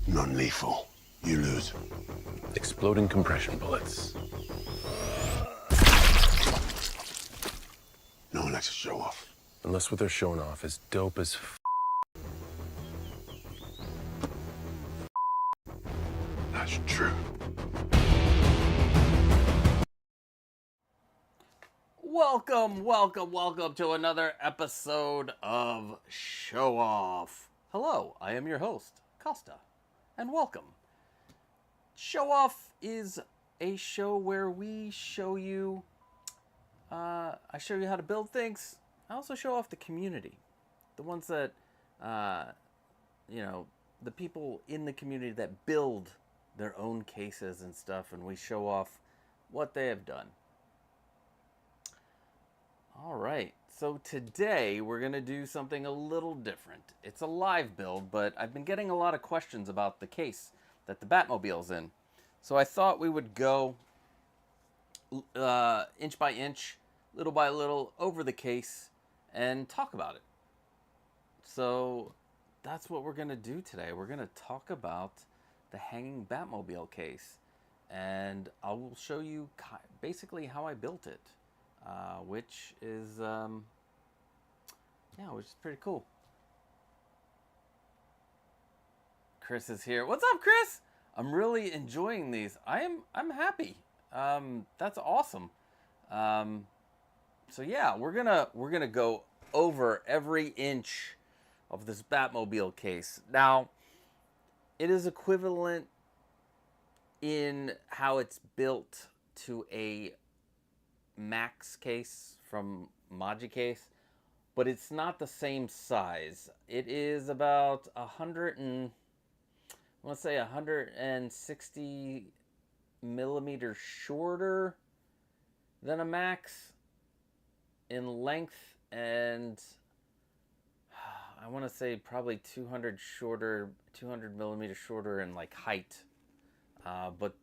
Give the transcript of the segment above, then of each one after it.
Non-lethal. You lose. Exploding compression bullets. No one likes to show off. Unless what they're showing off is dope as That's true. Welcome to another episode of Show Off. Hello, I am your host, Costa, and welcome. Show Off is a show where we show you, I show you how to build things. I also show off the community, the ones that, the people in the community that build their own cases and stuff, and we show off what they have done. All right, so today we're going to do something a little different. It's a live build, but I've been getting a lot of questions about the case that the Batmobile's in. So I thought we would go inch by inch, little by little, over the case and talk about it. So that's what we're going to do today. We're going to talk about the hanging Batmobile case, and I will show you basically how I built it. Which is pretty cool. Chris is here. What's up, Chris? I'm really enjoying these. I'm happy. That's awesome. So yeah, we're gonna go over every inch of this Batmobile case. Now, it is equivalent in how it's built to a Max case from Magicase, but it's not the same size. It is about 160 millimeters shorter than a Max in length, and I want to say probably 200 millimeters shorter in like height, but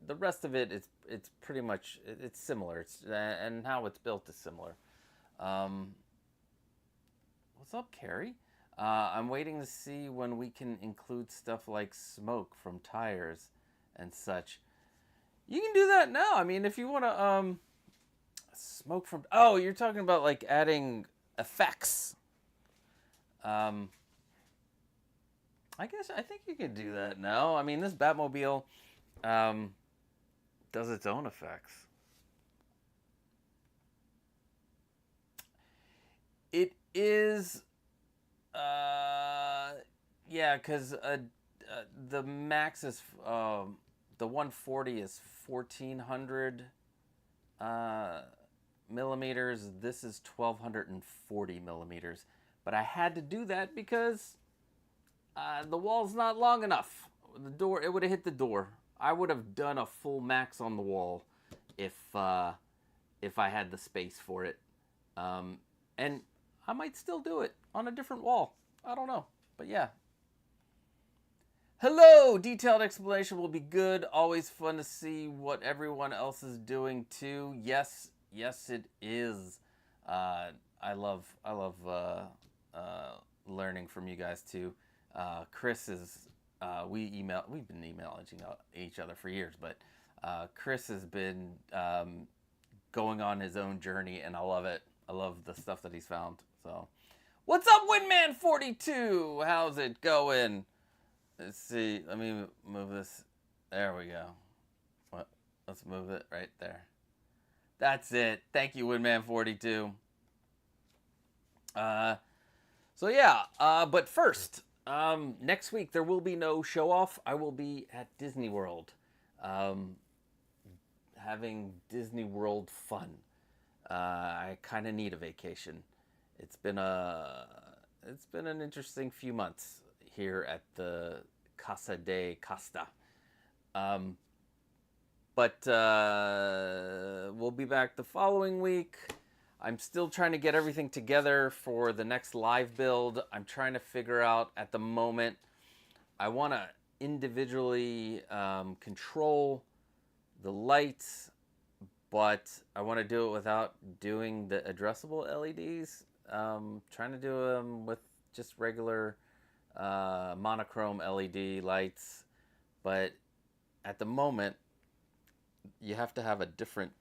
the rest of it, it's pretty much, it's similar. And how it's built is similar. What's up, Carrie? I'm waiting to see when we can include stuff like smoke from tires and such. You can do that now. I mean, if you want to smoke from... Oh, you're talking about like adding effects. I think you can do that now. I mean, this Batmobile... does its own effects. It is, because the Max is, the 140 is 1400 millimeters. This is 1240 millimeters. But I had to do that because the wall's not long enough. The door, it would have hit the door. I would have done a full Max on the wall if I had the space for it. And I might still do it on a different wall. I don't know. But yeah. Hello! Detailed explanation will be good. Always fun to see what everyone else is doing too. Yes, it is. I love learning from you guys too. Chris is... we've been emailing each other for years, but Chris has been going on his own journey, and I love it. I love the stuff that he's found. So, what's up, Windman42? How's it going? Let's see. Let me move this. There we go. Let's move it right there. That's it. Thank you, Windman42. So yeah. But first. Next week there will be no show off. I will be at Disney World, having Disney World fun. I kind of need a vacation. It's been an interesting few months here at the Casa de Costa. But we'll be back the following week. I'm still trying to get everything together for the next live build. I'm trying to figure out at the moment, I want to individually control the lights, but I want to do it without doing the addressable LEDs. Trying to do them with just regular monochrome LED lights, but at the moment you have to have a different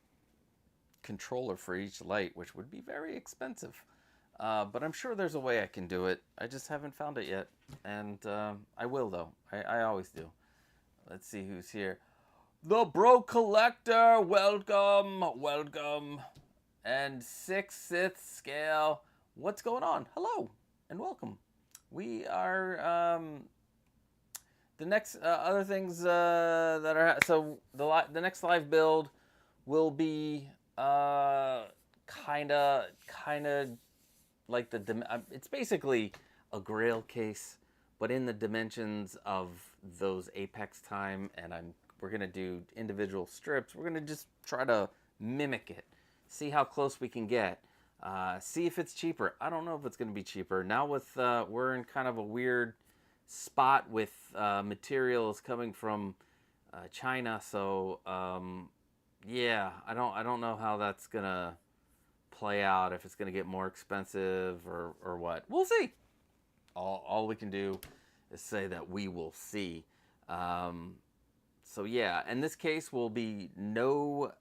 controller for each light, which would be very expensive. But I'm sure there's a way I can do it. I just haven't found it yet, and I will though. I always do. Let's see who's here. The Bro Collector, welcome, welcome. And 6th Scale, what's going on? Hello and welcome. We are the next other things that are so the next live build will be kind of like it's basically a Grail case, but in the dimensions of those Apex time, and we're gonna do individual strips. We're gonna just try to mimic it, see how close we can get, see if it's cheaper. I don't know if it's gonna be cheaper now. With we're in kind of a weird spot with materials coming from China, so yeah, I don't know how that's gonna play out, if it's gonna get more expensive or what. We'll see. All we can do is say that we will see. So yeah, in this case will be no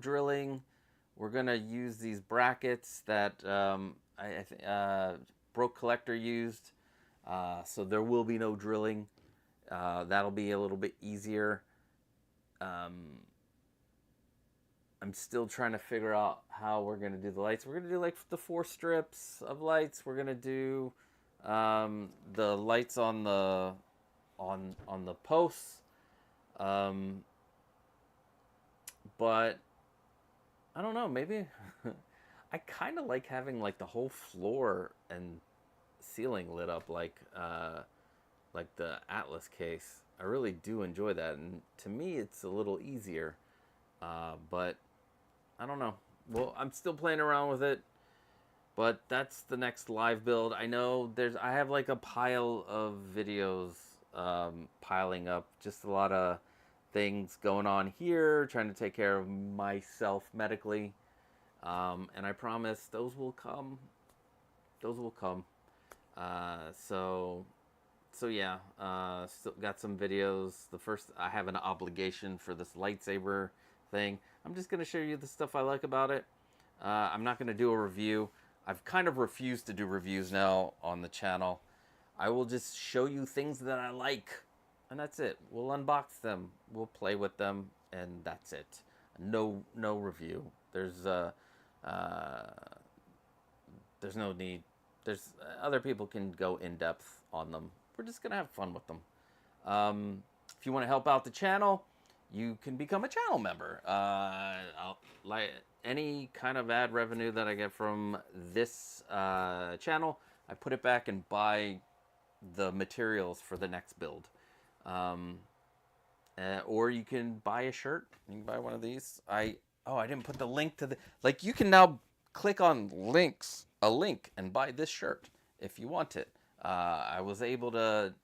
drilling. We're gonna use these brackets that I think Broke Collector used. So there will be no drilling. That'll be a little bit easier. I'm still trying to figure out how we're gonna do the lights. We're gonna do like the 4 strips of lights. We're gonna do the lights on the posts. But I don't know, maybe I kind of like having like the whole floor and ceiling lit up like the Atlas case. I really do enjoy that, and to me it's a little easier. But I don't know. Well, I'm still playing around with it, but that's the next live build. I know I have like a pile of videos piling up, just a lot of things going on here, trying to take care of myself medically, and I promise those will come. So yeah, still got some videos. The first, I have an obligation for this lightsaber thing. I'm just gonna show you the stuff I like about it. I'm not gonna do a review. I've kind of refused to do reviews now on the channel. I will just show you things that I like, and that's it. We'll unbox them, we'll play with them, and that's it. No review. There's no need. There's other people can go in depth on them. We're just gonna have fun with them. If you want to help out the channel, you can become a channel member. Like any kind of ad revenue that I get from this channel, I put it back and buy the materials for the next build. Or you can buy a shirt. You can buy one of these. I didn't put the link to the, like, you can now click on a link and buy this shirt if you want it. I was able to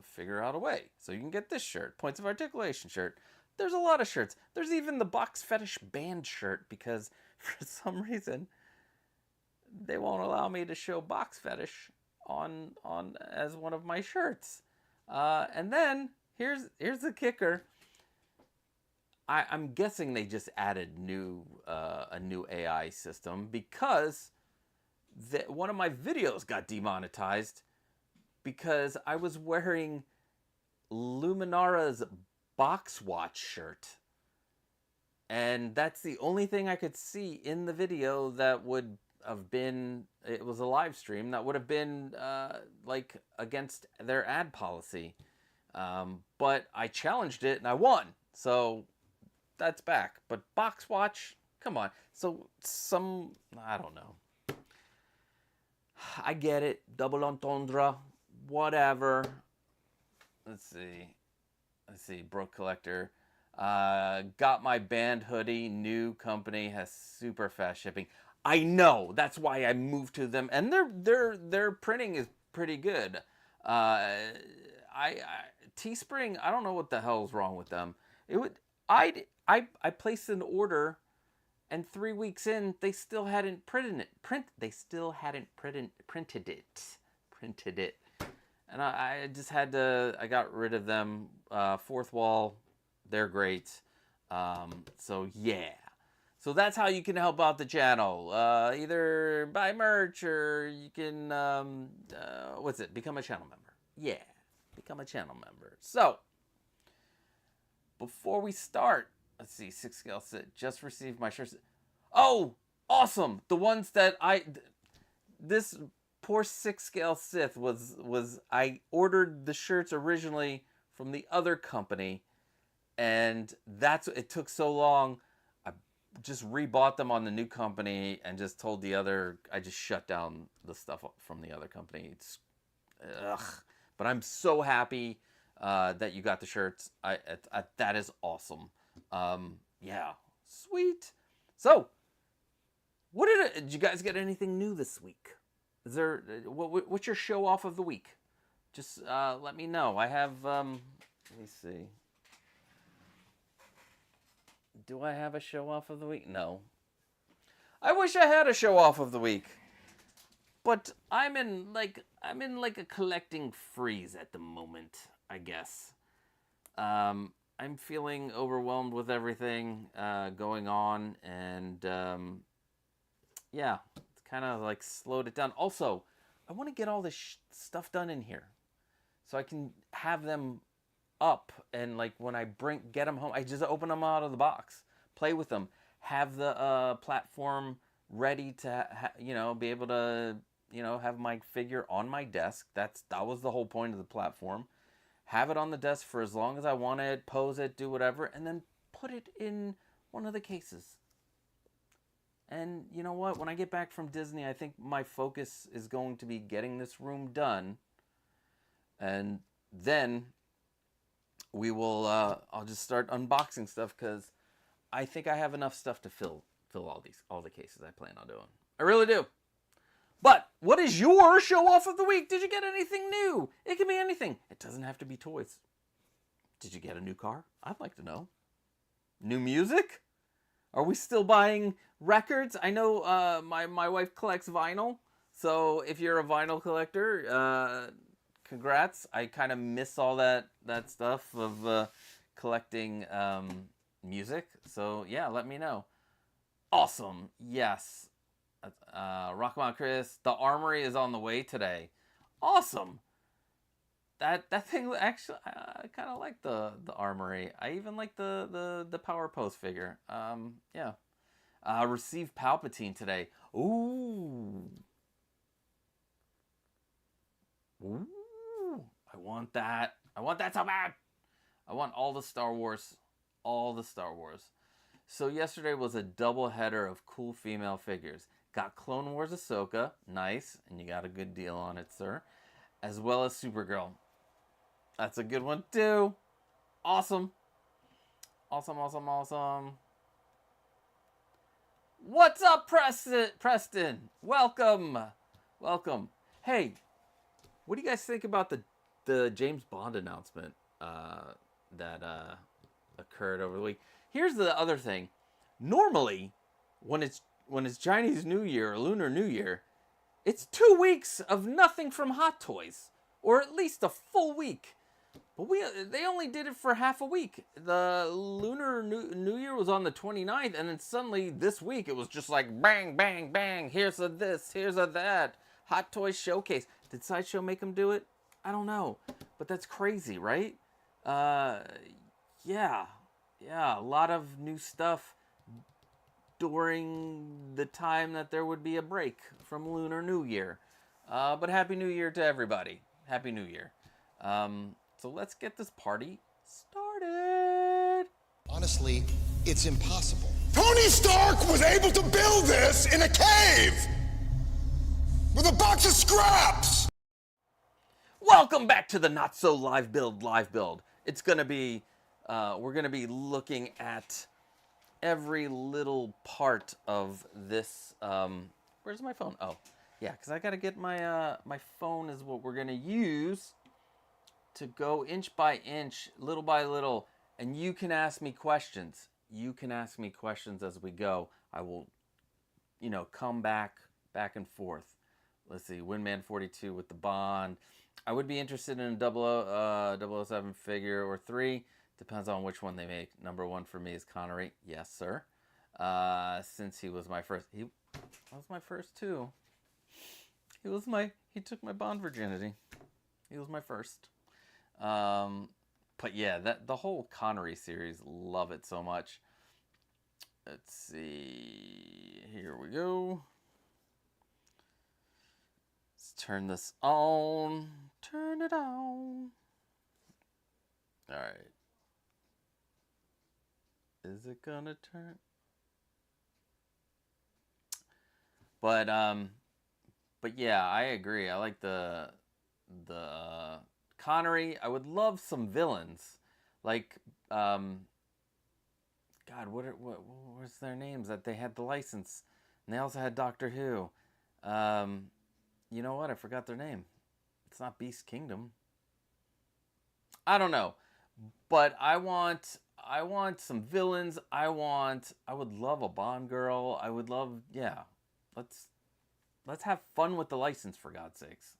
figure out a way. So you can get this shirt, Points of Articulation shirt. There's a lot of shirts. There's even the Box Fetish band shirt, because for some reason they won't allow me to show Box Fetish on as one of my shirts. And then here's the kicker. I'm guessing they just added a new AI system, because one of my videos got demonetized because I was wearing Luminara's box watch shirt. And that's the only thing I could see in the video that would have been, it was a live stream, that would have been like against their ad policy. But I challenged it and I won. So that's back. But box watch, come on. So I don't know. I get it. Double entendre. Whatever. Let's see. Broke Collector. Got my band hoodie. New company, has super fast shipping. I know. That's why I moved to them, and their printing is pretty good. Teespring, I don't know what the hell's wrong with them. I placed an order, and 3 weeks in, they still hadn't printed it. and I just had to. I got rid of them. Fourth Wall, they're great. So yeah. So that's how you can help out the channel. Either buy merch or you can, become a channel member. Yeah, become a channel member. So, before we start, let's see, 6 scale sit. Just received my shirts. Oh, awesome. The ones that this poor 6 scale Sith I ordered the shirts originally from the other company, and it took so long. Just rebought them on the new company and just told I just shut down the stuff from the other company. But I'm so happy that you got the shirts. That is awesome. Yeah, sweet. So, did you guys get anything new this week? Is there what's your show off of the week? Just let me know. I have let me see. Do I have a show off of the week? No. I wish I had a show off of the week. But I'm in a collecting freeze at the moment, I guess. I'm feeling overwhelmed with everything going on, and yeah, it's kind of like slowed it down. Also, I want to get all this stuff done in here so I can have them up, and like when I get them home, I just open them out of the box, play with them, have the platform ready to be able to have my figure on my desk. That was the whole point of the platform. Have it on the desk for as long as I want it, pose it, do whatever, and then put it in one of the cases. And you know what? When I get back from Disney, I think my focus is going to be getting this room done, and then we will. I'll just start unboxing stuff because I think I have enough stuff to fill all the cases I plan on doing. I really do. But what is your show off of the week? Did you get anything new? It can be anything. It doesn't have to be toys. Did you get a new car? I'd like to know. New music? Are we still buying records? I know my wife collects vinyl. So if you're a vinyl collector, congrats. I kind of miss all that stuff of collecting music. So yeah, let me know. Awesome. Yes. Rockmont Chris, the Armory is on the way today. Awesome. That thing actually, I kind of like the Armory. I even like the Power Pose figure. Yeah. Received Palpatine today. Ooh. I want that. I want that so bad. I want all the Star Wars. All the Star Wars. So yesterday was a double header of cool female figures. Got Clone Wars Ahsoka, nice, and you got a good deal on it, sir. As well as Supergirl. That's a good one, too. Awesome. Awesome, awesome, awesome. What's up, Preston? Welcome. Welcome. Hey, what do you guys think about the James Bond announcement that occurred over the week? Here's the other thing. Normally, when it's Chinese New Year or Lunar New Year, it's 2 weeks of nothing from Hot Toys, or at least a full week. But they only did it for half a week. The Lunar New Year was on the 29th, and then suddenly this week it was just like bang, bang, bang. Here's a this, here's a that. Hot Toys Showcase. Did Sideshow make them do it? I don't know, but that's crazy, right? Yeah, a lot of new stuff during the time that there would be a break from Lunar New Year. But Happy New Year to everybody. Happy New Year. So let's get this party started. Honestly, it's impossible. Tony Stark was able to build this in a cave with a box of scraps. Welcome back to the Not So Live Build. It's gonna be, we're gonna be looking at every little part of this. Where's my phone? Oh, yeah, because I gotta get my my phone is what we're gonna use to go inch by inch, little by little, and you can ask me questions. You can ask me questions as we go. I will, come back and forth. Let's see, Windman 42 with the Bond. I would be interested in a 007 figure or 3. Depends on which one they make. Number 1 for me is Connery. Yes, sir. Since he was my first. He was my first too. He took my Bond virginity. He was my first. But yeah, the whole Connery series, love it so much. Let's see. Here we go. Let's turn this on. Turn it on. All right. Is it gonna turn? But yeah, I agree. I like the Connery. I would love some villains, like God, what was their names that they had the license, and they also had Doctor Who. You know what? I forgot their name. It's not Beast Kingdom. I don't know, but I want some villains. I would love a Bond girl. I would love, yeah. Let's have fun with the license, for God's sakes.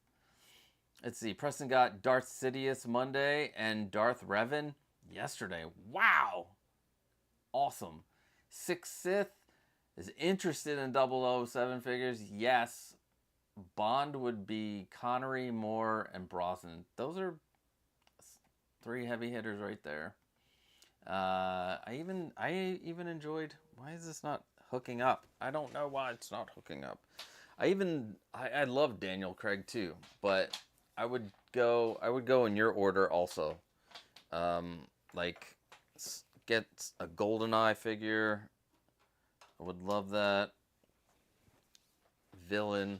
Let's see. Preston got Darth Sidious Monday and Darth Revan yesterday. Wow. Awesome. Six Sith is interested in 007 figures. Yes. Bond would be Connery, Moore, and Brosnan. Those are 3 heavy hitters right there. I even enjoyed. Why is this not hooking up? I don't know why it's not hooking up. I love Daniel Craig too, but I would go in your order also. Like get a GoldenEye figure. I would love that. Villain,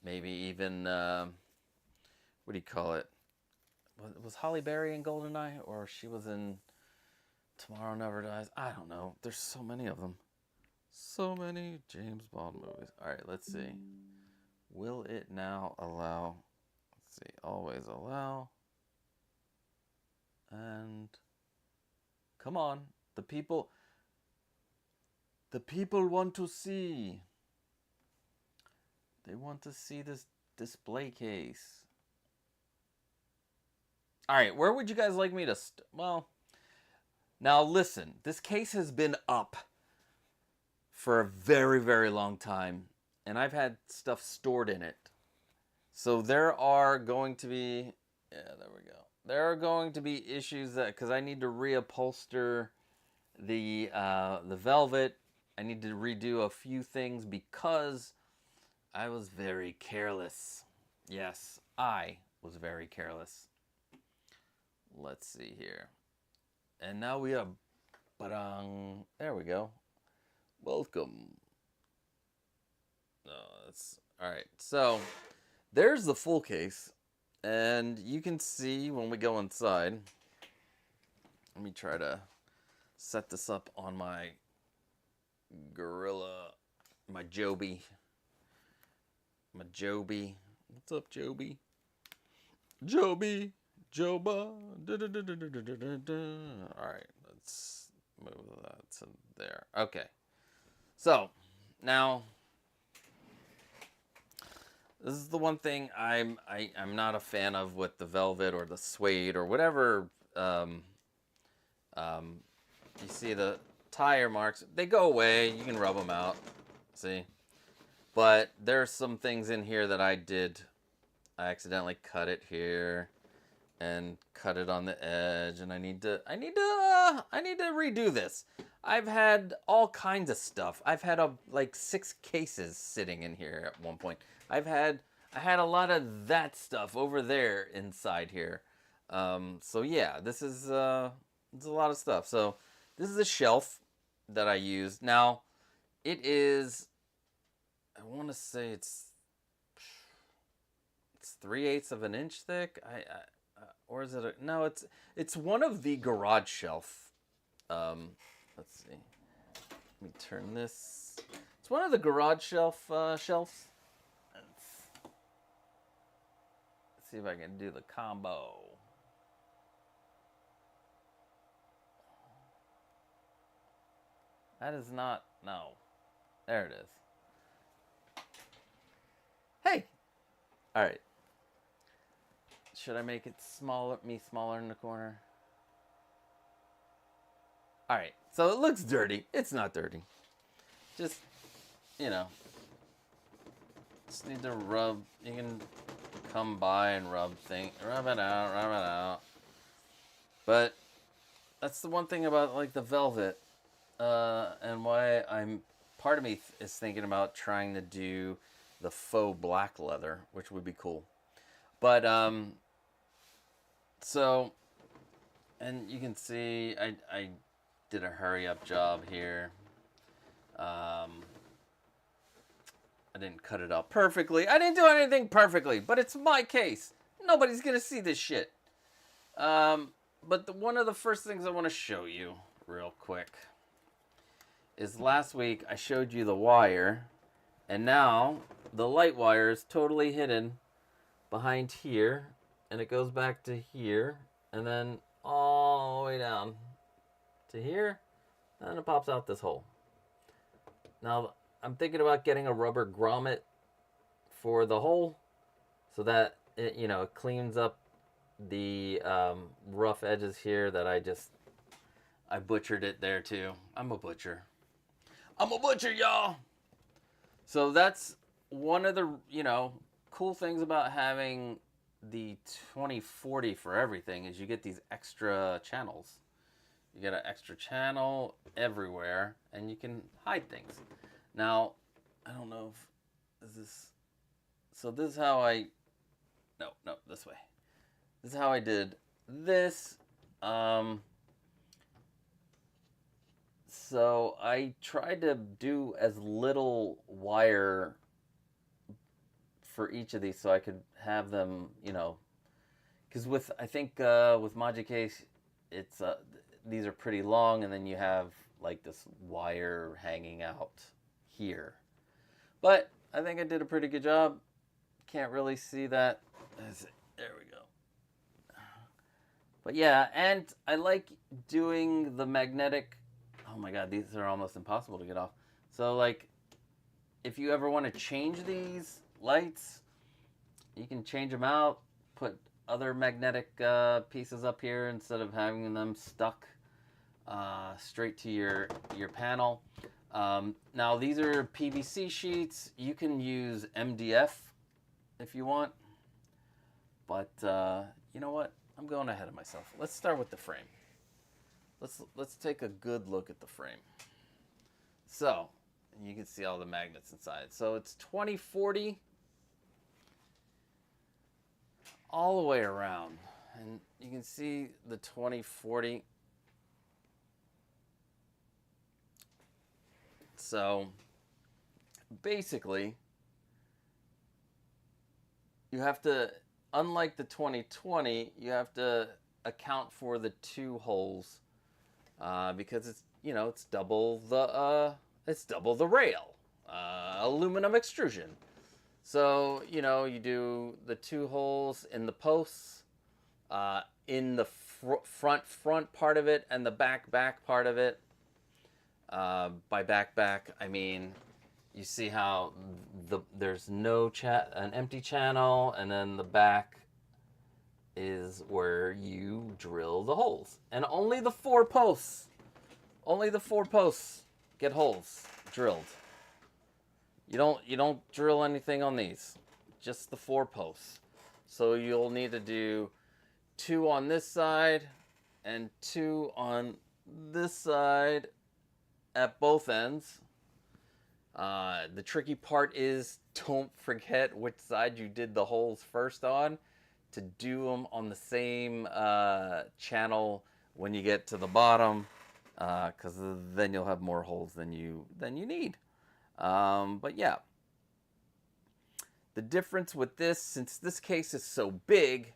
maybe even what do you call it? Was Holly Berry in GoldenEye, or she was in Tomorrow Never Dies? I don't know. There's so many of them. So many James Bond movies. All right, let's see. Will it now allow? Let's see. Always allow. And come on, the people want to see. They want to see this display case. All right, where would you guys like me to well, now listen. This case has been up for a very, very long time, and I've had stuff stored in it. So there are going to be, yeah, there we go. There are going to be issues that, because I need to reupholster the velvet. I need to redo a few things because I was very careless. Yes, I was very careless. Let's see here. And now we have, there we go. Welcome. That's all right. So there's the full case, and you can see when we go inside. Let me try to set this up on my Gorilla, my Joby. What's up, Joby? Joby. Joba. All right, let's move that to there. Okay. So, now, this is the one thing I'm not a fan of with the velvet or the suede or whatever. You see the tire marks. They go away. You can rub them out. See? But there's some things in here that I did. I accidentally cut it here and cut it on the edge, and I need to redo this. I've had all kinds of stuff. I've had like 6 cases sitting in here at one point. I had a lot of that stuff over there inside here. So yeah, this is a lot of stuff. So this is a shelf that I used. Now it is, I want to say it's 3/8 of an inch thick. Or is it no? It's one of the garage shelf. Let's see. Let me turn this. It's one of the garage shelf shelves. Let's see if I can do the combo. That is not, no. There it is. Hey. All right. Should I make it smaller, smaller in the corner? All right, so it looks dirty. It's not dirty. Just, you know, just need to rub. You can come by and rub it out, rub it out. But that's the one thing about like the velvet, and why part of me is thinking about trying to do the faux black leather, which would be cool. But so, and you can see I did a hurry up job here. I didn't cut it out perfectly. I didn't do anything perfectly, but it's my case. Nobody's gonna see this shit. But one of the first things I want to show you real quick is last week I showed you the wire, and now the light wire is totally hidden behind here, and it goes back to here, and then all the way down to here, and it pops out this hole. Now, I'm thinking about getting a rubber grommet for the hole so that it, you know, cleans up the rough edges here that I butchered it there too. I'm a butcher. I'm a butcher, y'all. So that's one of the, you know, cool things about having the 2040 for everything is you get these extra channels. You get an extra channel everywhere, and you can hide things. Now, I don't know if is this. So this is how I. No, this way. This is how I did this. So I tried to do as little wire for each of these so I could have them, you know, because with Magicase, it's these are pretty long, and then you have like this wire hanging out here. But I think I did a pretty good job. Can't really see that. There we go. But yeah, and I like doing the magnetic. Oh my god, these are almost impossible to get off. So like, if you ever want to change these lights, you can change them out, put other magnetic pieces up here instead of having them stuck straight to your panel. Now these are PVC sheets. You can use MDF if you want, but you know what? I'm going ahead of myself. Let's start with the frame. Let's take a good look at the frame. So you can see all the magnets inside. So it's 2040 all the way around, and you can see the 2040. So basically, you have to, unlike the 2020, you have to account for the two holes because it's, you know, it's double the rail, aluminum extrusion. So, you know, you do the two holes in the posts, in the front part of it and the back part of it. By back, I mean, you see how there's no an empty channel, and then the back is where you drill the holes. And only the four posts get holes drilled. You don't drill anything on these, just the four posts. So you'll need to do 2 on this side and 2 on this side at both ends. The tricky part is, don't forget which side you did the holes first on, to do them on the same channel when you get to the bottom, because then you'll have more holes than you need. But yeah, the difference with this, since this case is so big,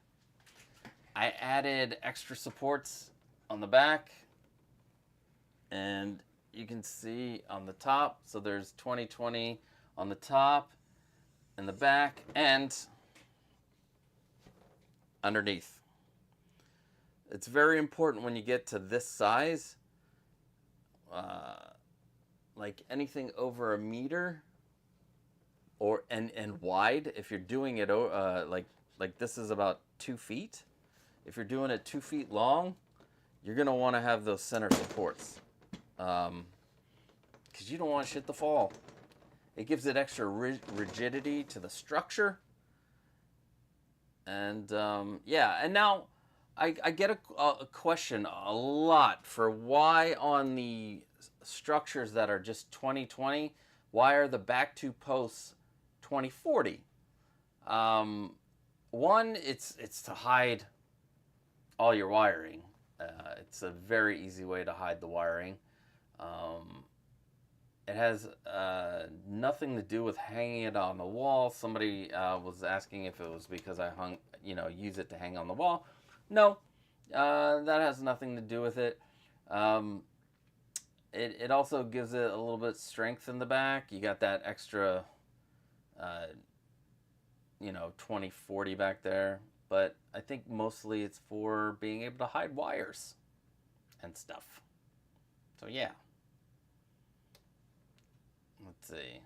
I added extra supports on the back, and you can see on the top, so there's 2020 on the top and the back and underneath. It's very important when you get to this size, like anything over 1 meter and wide, if you're doing it like this is about 2 feet. If you're doing it 2 feet long, you're going to want to have those center supports. Because you don't want shit to fall. It gives it extra rigidity to the structure. And yeah, and now I get a question a lot for why on the structures that are just 2020, why are the back 2 posts 2040? One, it's to hide all your wiring. It's a very easy way to hide the wiring. It has nothing to do with hanging it on the wall. Somebody was asking if it was because I use it to hang on the wall. No, that has nothing to do with it. It also gives it a little bit of strength in the back. You got that extra, 2040 back there. But I think mostly it's for being able to hide wires and stuff. So yeah. Let's see.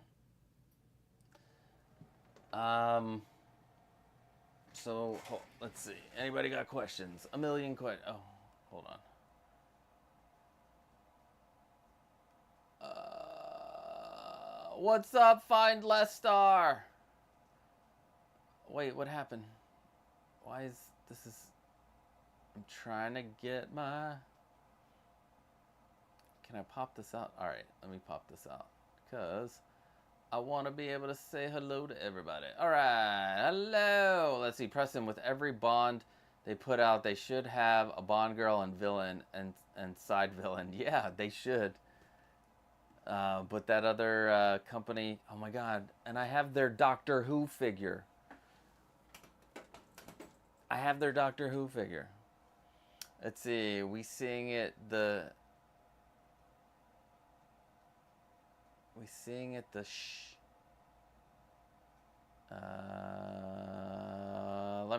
So let's see. Anybody got questions? A million questions. Oh, hold on. What's up, Find Less Star? Wait, what happened? Why is this? I'm trying to get my. Can I pop this out? All right, let me pop this out. Because I want to be able to say hello to everybody. All right, hello. Let's see, Preston, with every Bond they put out, they should have a Bond girl and villain and side villain. Yeah, they should. But that other company, oh my God. And I have their Doctor Who figure. Let's see, we seeing it let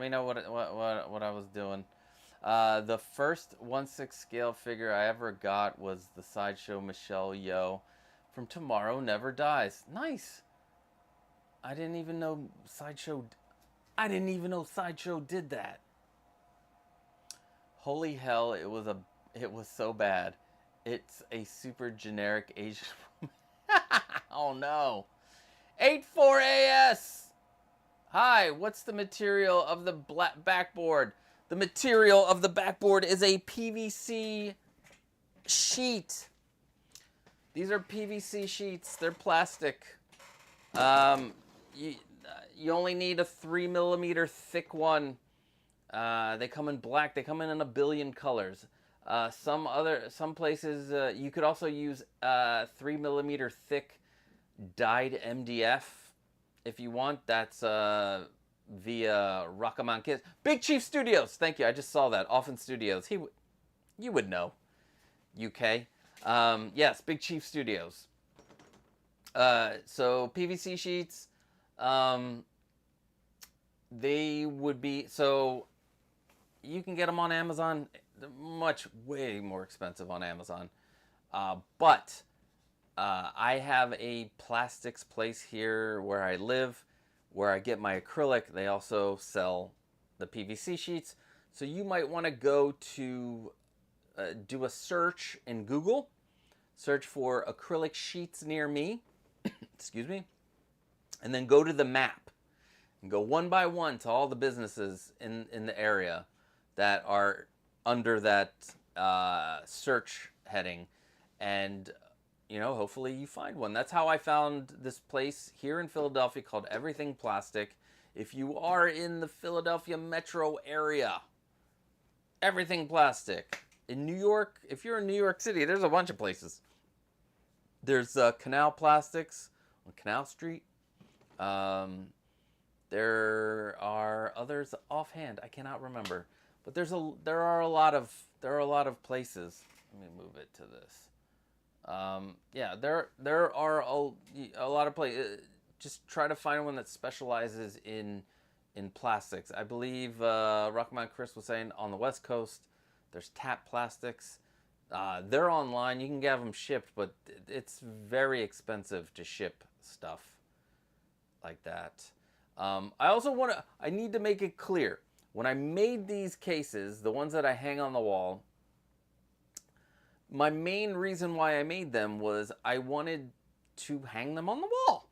me know what I was doing. The first 1/6 scale figure I ever got was the Sideshow Michelle Yeoh from Tomorrow Never Dies. Nice. I didn't even know Sideshow did that. Holy hell, it was so bad. It's a super generic Asian woman. Oh no. 84AS. Hi, what's the material of the backboard? The material of the backboard is a PVC sheet. These are PVC sheets. They're plastic. You only need a 3mm thick one. They come in black. They come in a billion colors. Some places you could also use 3mm thick dyed MDF if you want. That's via Rockamon Kids. Big Chief Studios. Thank you. I just saw that. Often Studios. You would know. UK. Yes, Big Chief Studios. So PVC sheets. They would be, so you can get them on Amazon. They're way more expensive on Amazon. But I have a plastics place here where I live, where I get my acrylic. They also sell the PVC sheets. So you might want to go to do a search in Google. Search for acrylic sheets near me. Excuse me. And then go to the map. And go one by one to all the businesses in the area that are under that search heading. And, hopefully you find one. That's how I found this place here in Philadelphia called Everything Plastic. If you are in the Philadelphia metro area, Everything Plastic. In New York, if you're in New York City, there's a bunch of places. There's Canal Plastics on Canal Street. There are others offhand. I cannot remember, but there are a lot of places. Let me move it to this. Yeah, there are a lot of places. Just try to find one that specializes in plastics. I believe Rockman Chris was saying on the West Coast, there's Tap Plastics. They're online. You can get them shipped, but it's very expensive to ship stuff like that. I need to make it clear. When I made these cases, the ones that I hang on the wall, my main reason why I made them was I wanted to hang them on the wall.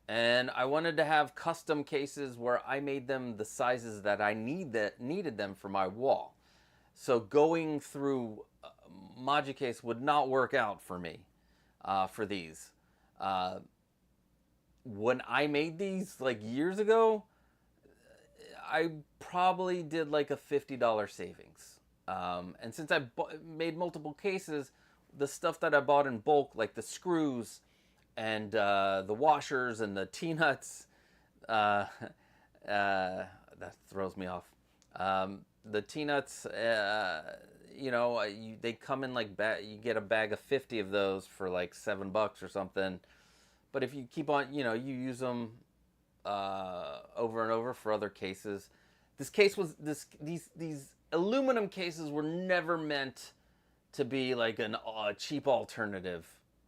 And I wanted to have custom cases where I made them the sizes that I needed them for my wall. So going through Magicase would not work out for me for these. When I made these like years ago, I probably did like a $50 savings. And since I made multiple cases, the stuff that I bought in bulk, like the screws and the washers and the T-nuts, that throws me off. The T-nuts, they come in like, you get a bag of 50 of those for like $7 or something. But if you keep on, you use them over and over for other cases. These aluminum cases were never meant to be like a cheap alternative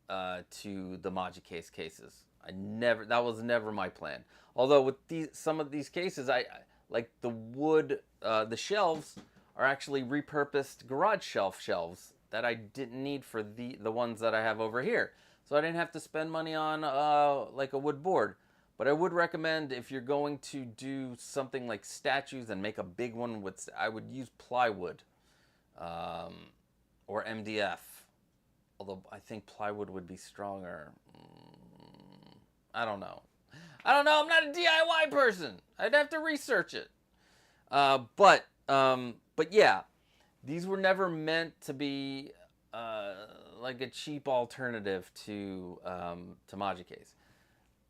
to the Magicase cases. That was never my plan. Although with some of these cases, I like the wood, the shelves are actually repurposed garage shelves that I didn't need for the ones that I have over here. So I didn't have to spend money on like a wood board. But I would recommend, if you're going to do something like statues and make a big one, I would use plywood or MDF. Although I think plywood would be stronger. I don't know. I'm not a DIY person. I'd have to research it. But yeah, these were never meant to be like a cheap alternative to Magicase.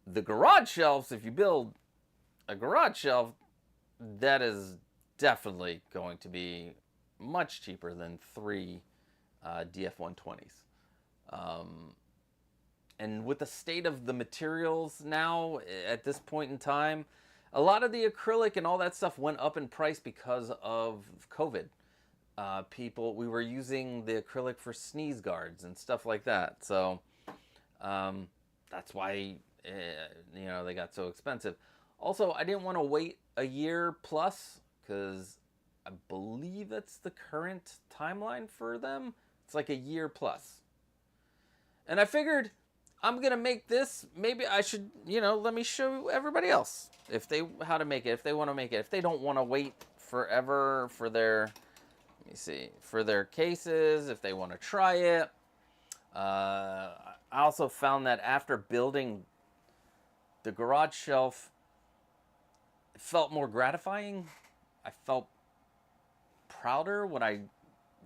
The garage shelves, if you build a garage shelf, that is definitely going to be much cheaper than 3 DF-120s. And with the state of the materials now, at this point in time, a lot of the acrylic and all that stuff went up in price because of COVID. We were using the acrylic for sneeze guards and stuff like that. So that's why they got so expensive. Also, I didn't want to wait a year plus because I believe that's the current timeline for them. It's like a year plus. And I figured I'm going to make this. Maybe I should, let me show everybody else how to make it, if they want to make it. If they don't want to wait forever for their, for their cases, if they want to try it. I also found that after building the garage shelf, it felt more gratifying. I felt prouder when I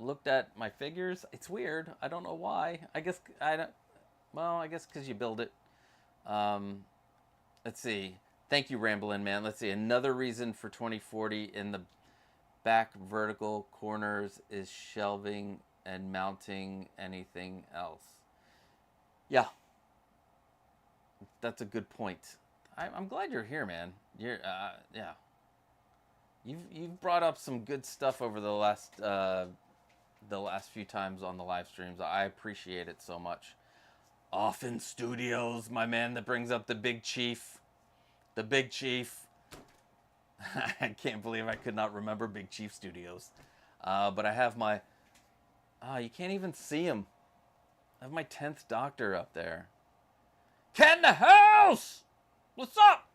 looked at my figures. It's weird. I don't know why. I guess because you build it. Let's see. Thank you, Ramblin' Man. Let's see. Another reason for 2040 in the back vertical corners is shelving and mounting anything else. Yeah. That's a good point. I'm glad you're here, man. Yeah. You've brought up some good stuff over the last few times on the live streams. I appreciate it so much. Often Studios, my man that brings up the Big Chief. The Big Chief. I can't believe I could not remember Big Chief Studios. But I have my... you can't even see him. I have my 10th Doctor up there. Cat in the house! What's up?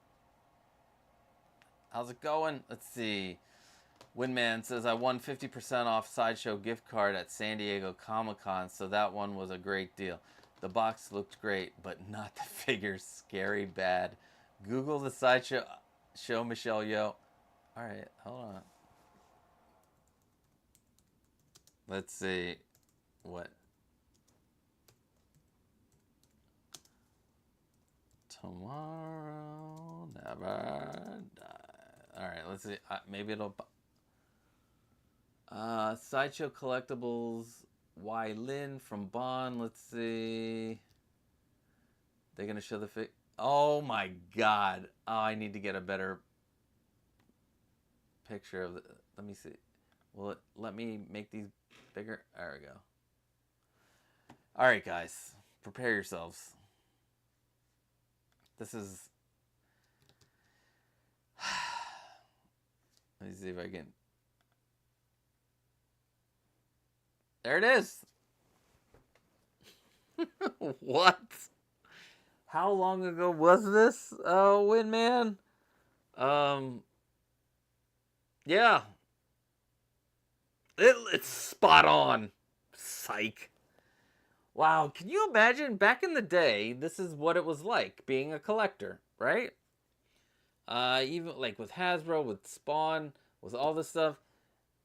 How's it going? Let's see. Windman says, I won 50% off Sideshow gift card at San Diego Comic-Con, so that one was a great deal. The box looked great, but not the figures. Scary bad. Google the Sideshow show Michelle Yo. Alright, hold on. Let's see. What? Tomorrow never die. Alright, let's see. Maybe it'll... Sideshow Collectibles, Y. Lin from Bond. Let's see. They're going to show the fig... Oh my god. Oh, I need to get a better picture of it. Let me see. Will it let me make these bigger? There we go. Alright, guys. Prepare yourselves. This is... Let me see if I can. There it is. What? How long ago was this, Windman? Yeah. It's spot on. Psych. Wow, can you imagine back in the day, this is what it was like being a collector, right? Even like with Hasbro, with Spawn, with all this stuff.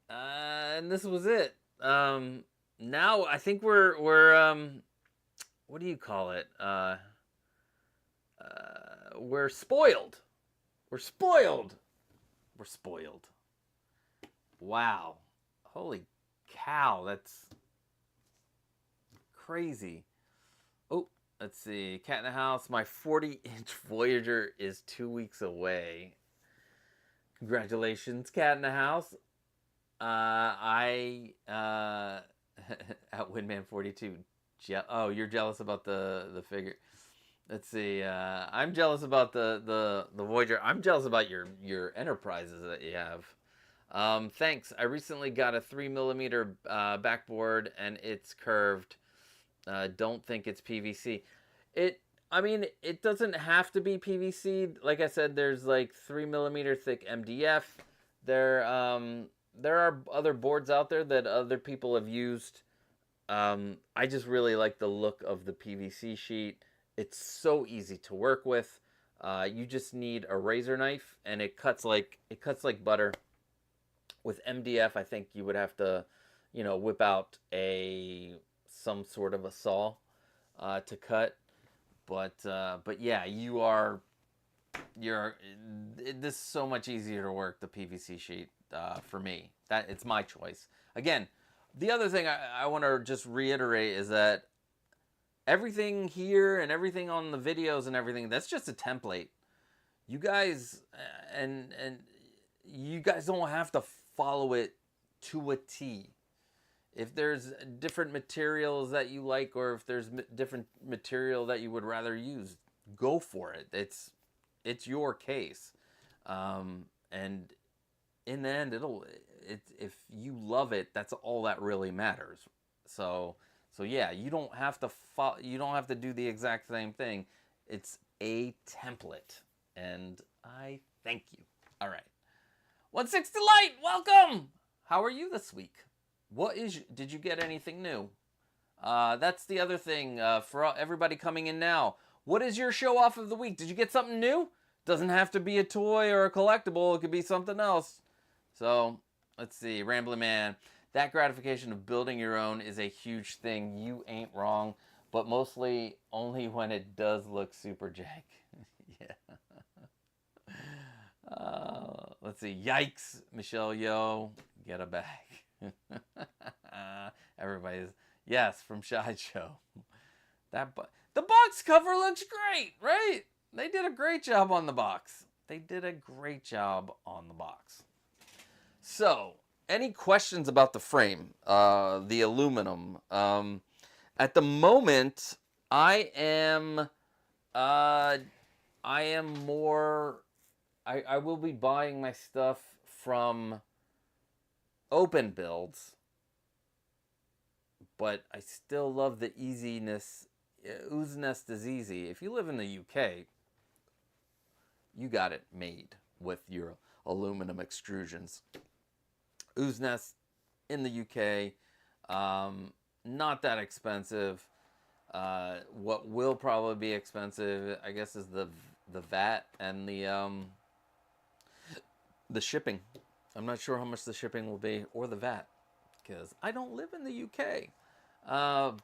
And this was it. Now I think we're what do you call it? We're spoiled. We're spoiled. We're spoiled. Wow. Holy cow, that's crazy. Oh, let's see. Cat in the House. My 40-inch Voyager is 2 weeks away. Congratulations, Cat in the House. At Windman42. Oh, you're jealous about the figure. Let's see. I'm jealous about the Voyager. I'm jealous about your Enterprises that you have. Thanks. I recently got a 3mm backboard and it's curved. Don't think it's PVC. I mean, it doesn't have to be PVC. Like I said, there's like 3mm thick MDF. There are other boards out there that other people have used. I just really like the look of the PVC sheet. It's so easy to work with. You just need a razor knife, and it cuts like butter. With MDF, I think you would have to, whip out some sort of a saw to cut. But yeah, this is so much easier to work the PVC sheet for me. It's my choice. Again, the other thing I want to just reiterate is that everything here and everything on the videos and everything, that's just a template. You guys and you guys don't have to follow it to a T. If there's different materials that you like, or if there's different material that you would rather use, go for it. It's your case, and in the end, if you love it, that's all that really matters. So yeah, you don't have to do the exact same thing. It's a template, and I thank you. All right, 160 Light, welcome. How are you this week? Did you get anything new? That's the other thing for everybody coming in now. What is your show off of the week? Did you get something new? Doesn't have to be a toy or a collectible. It could be something else. So, let's see. Rambling Man. That gratification of building your own is a huge thing. You ain't wrong. But mostly only when it does look super jank. Yeah. Let's see. Yikes. Michelle Yo. Get a bag. Everybody's yes from Sideshow. The box cover looks great, right? They did a great job on the box. So, any questions about the frame, the aluminum? At the moment, I will be buying my stuff from OPENBUILDS, but I still love the easiness. OOZNEST is easy. If you live in the UK, you got it made with your aluminum extrusions. OOZNEST in the UK, not that expensive. What will probably be expensive, I guess, is the VAT and the shipping. I'm not sure how much the shipping will be, or the VAT, because I don't live in the UK.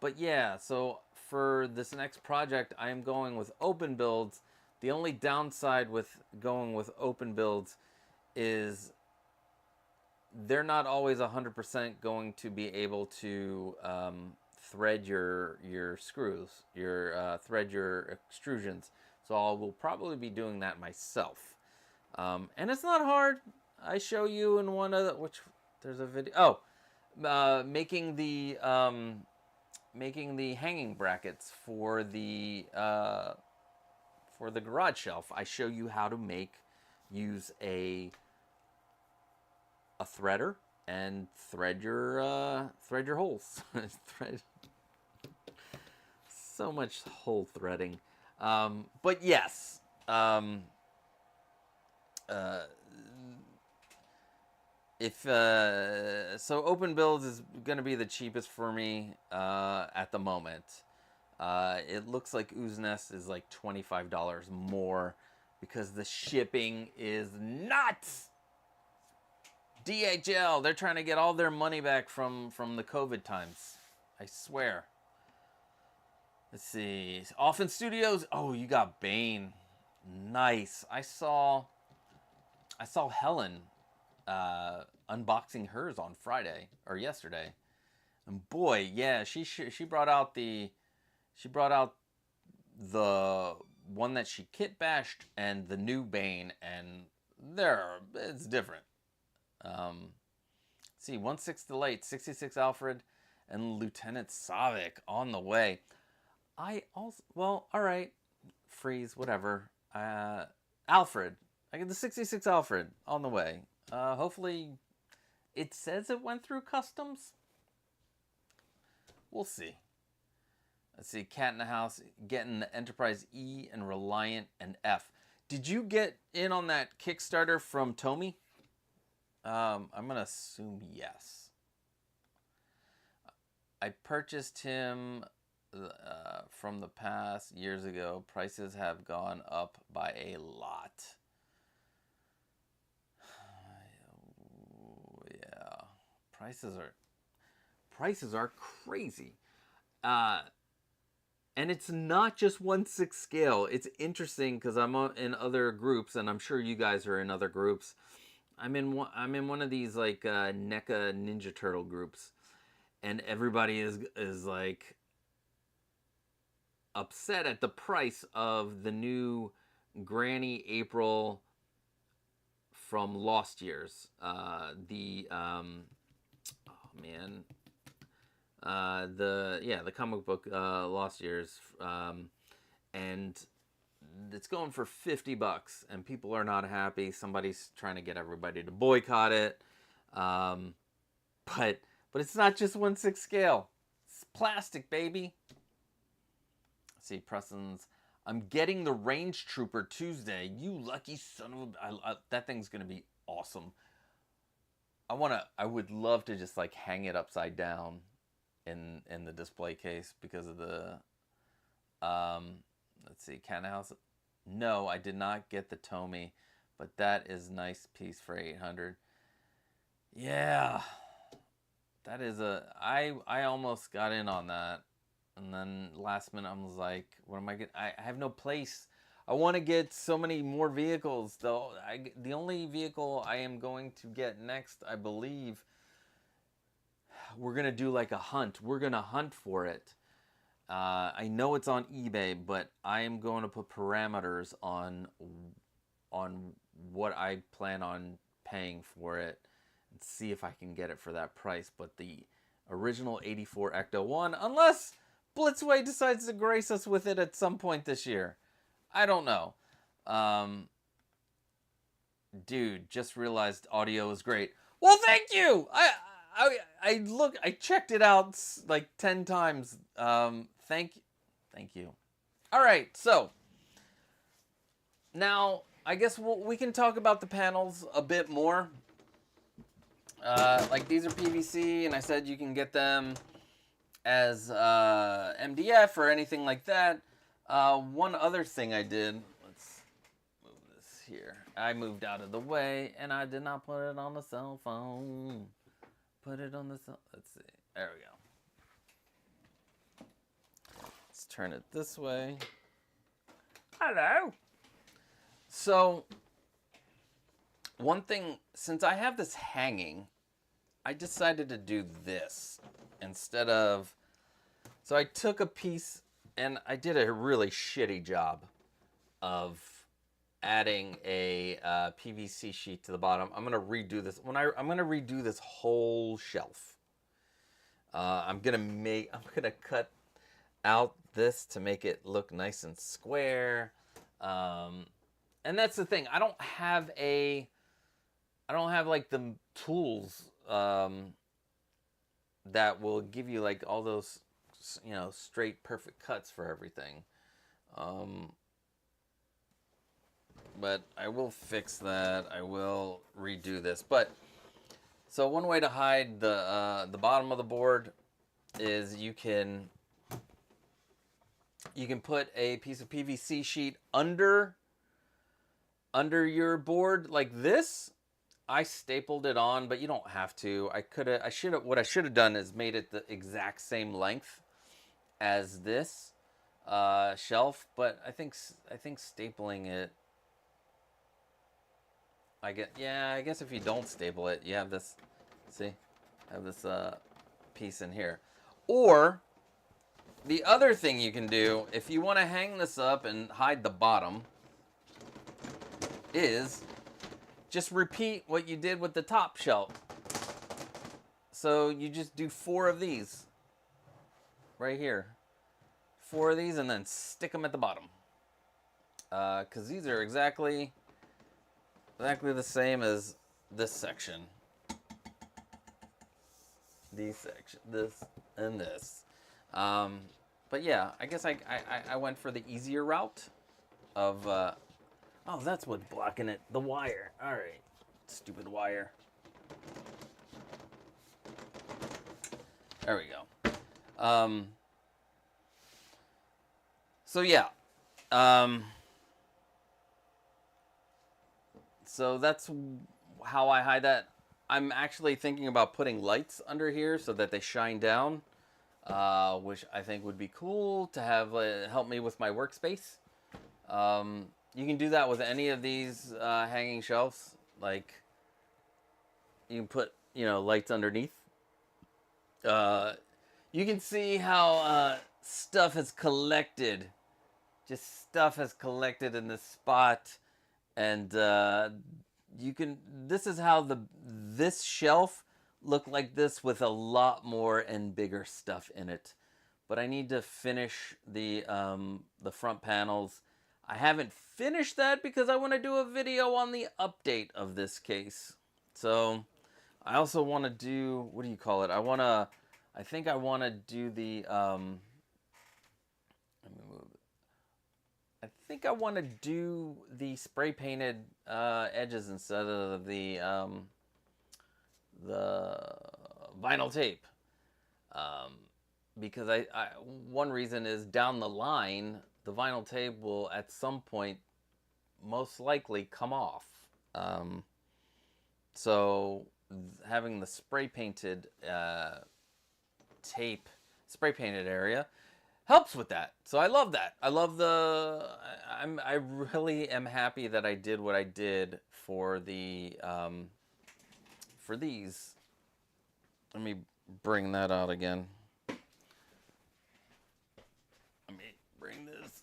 But yeah, so for this next project, I am going with OPENBUILDS. The only downside with going with OPENBUILDS is they're not always 100% going to be able to thread your screws, thread your extrusions. So I will probably be doing that myself. And it's not hard. I show you in one of there's a video. Making the hanging brackets for the garage shelf. I show you how to use a a threader and thread your holes. Thread. So much hole threading. But yes. So Open Builds is going to be the cheapest for me at the moment. It looks like OOZNEST is like $25 more because the shipping is nuts. DHL, they're trying to get all their money back from the COVID times. I swear. Let's see. Off in Studios. Oh, you got Bane. Nice. I saw Helen unboxing hers on Friday or yesterday, and boy, yeah, she brought out the one that she kit bashed and the new Bane, and it's different. See, 1/6 delayed, 66 Alfred and Lieutenant Savick on the way. All right, freeze, whatever. Alfred, I get the 66 Alfred on the way. Hopefully, it says it went through customs. We'll see. Let's see, Cat in the House getting the Enterprise E and Reliant and F. Did you get in on that Kickstarter from Tomy? I'm gonna assume yes. I purchased him from the past years ago. Prices have gone up by a lot. Yeah, prices are crazy. And it's not just 1/6 scale. It's interesting because I'm in other groups, and I'm sure you guys are in other groups. I'm in one of these like NECA Ninja Turtle groups, and everybody is like upset at the price of the new Granny April from Lost Years. The comic book Lost Years, and it's going for $50, and people are not happy. Somebody's trying to get everybody to boycott it, but it's not just 1/6 scale. It's plastic, baby. Let's see, Preston's. I'm getting the Range Trooper Tuesday. You lucky son of a... that thing's gonna be awesome. I would love to just like hang it upside down in the display case because of the let's see, Cat House. No, I did not get the Tomy, but that is a nice piece for 800. Yeah, that is I almost got in on that, and then last minute I was like, what am I getting? I have no place. I want to get so many more vehicles though. The only vehicle I am going to get next, I believe, we're gonna do like a hunt. We're gonna hunt for it. I know it's on eBay, but I am going to put parameters on what I plan on paying for it and see if I can get it for that price. But the original 84 Ecto 1, unless Blitzway decides to grace us with it at some point this year. I don't know. Dude, just realized audio is great. Well, thank you! I checked it out like 10 times. Thank you. All right, so now I guess we can talk about the panels a bit more. Like these are PVC, and I said you can get them as MDF or anything like that. One other thing I did. Let's move this here. I moved out of the way, and I did not put it on the cell phone. Put it on the cell. Let's see. There we go. Let's turn it this way. Hello. So, one thing, since I have this hanging, I decided to do this instead of... So I took a piece, and I did a really shitty job of adding a PVC sheet to the bottom. I'm gonna redo this. I'm gonna redo this whole shelf. I'm gonna cut out this to make it look nice and square. And that's the thing. I don't have I don't have like the tools that will give you like all those, you know, straight perfect cuts for everything. But I will fix that. I will redo this. But so one way to hide the bottom of the board is you can put a piece of PVC sheet under your board like this. I stapled it on, but you don't have to. What I should have done is made it the exact same length as this shelf, but I think stapling it, I guess if you don't staple it, you have this, see, I have this piece in here. Or the other thing you can do, if you want to hang this up and hide the bottom, is just repeat what you did with the top shelf. So you just do 4 of these right here. 4 of these and then stick them at the bottom. Because these are exactly the same as this section. These sections, this and this. But yeah, I guess I went for the easier route of... oh, that's what's blocking it. The wire. All right. Stupid wire. There we go. So yeah. So that's how I hide that. I'm actually thinking about putting lights under here so that they shine down, which I think would be cool to have help me with my workspace. You can do that with any of these hanging shelves. Like, you can put, you know, lights underneath. You can see how stuff has collected. Just stuff has collected in this spot. And you can, this is how this shelf looked like this with a lot more and bigger stuff in it. But I need to finish the front panels. I haven't finished that because I want to do a video on the update of this case. So I also want to do, what do you call it? I think I want to do the, let me move it. I think I want to do the spray painted edges instead of the vinyl tape. Because one reason is down the line, the vinyl tape will at some point most likely come off. So having the spray painted tape, spray painted area helps with that. So I love that. I love I really am happy that I did what I did for the for these. Let me bring that out again. Let me bring this.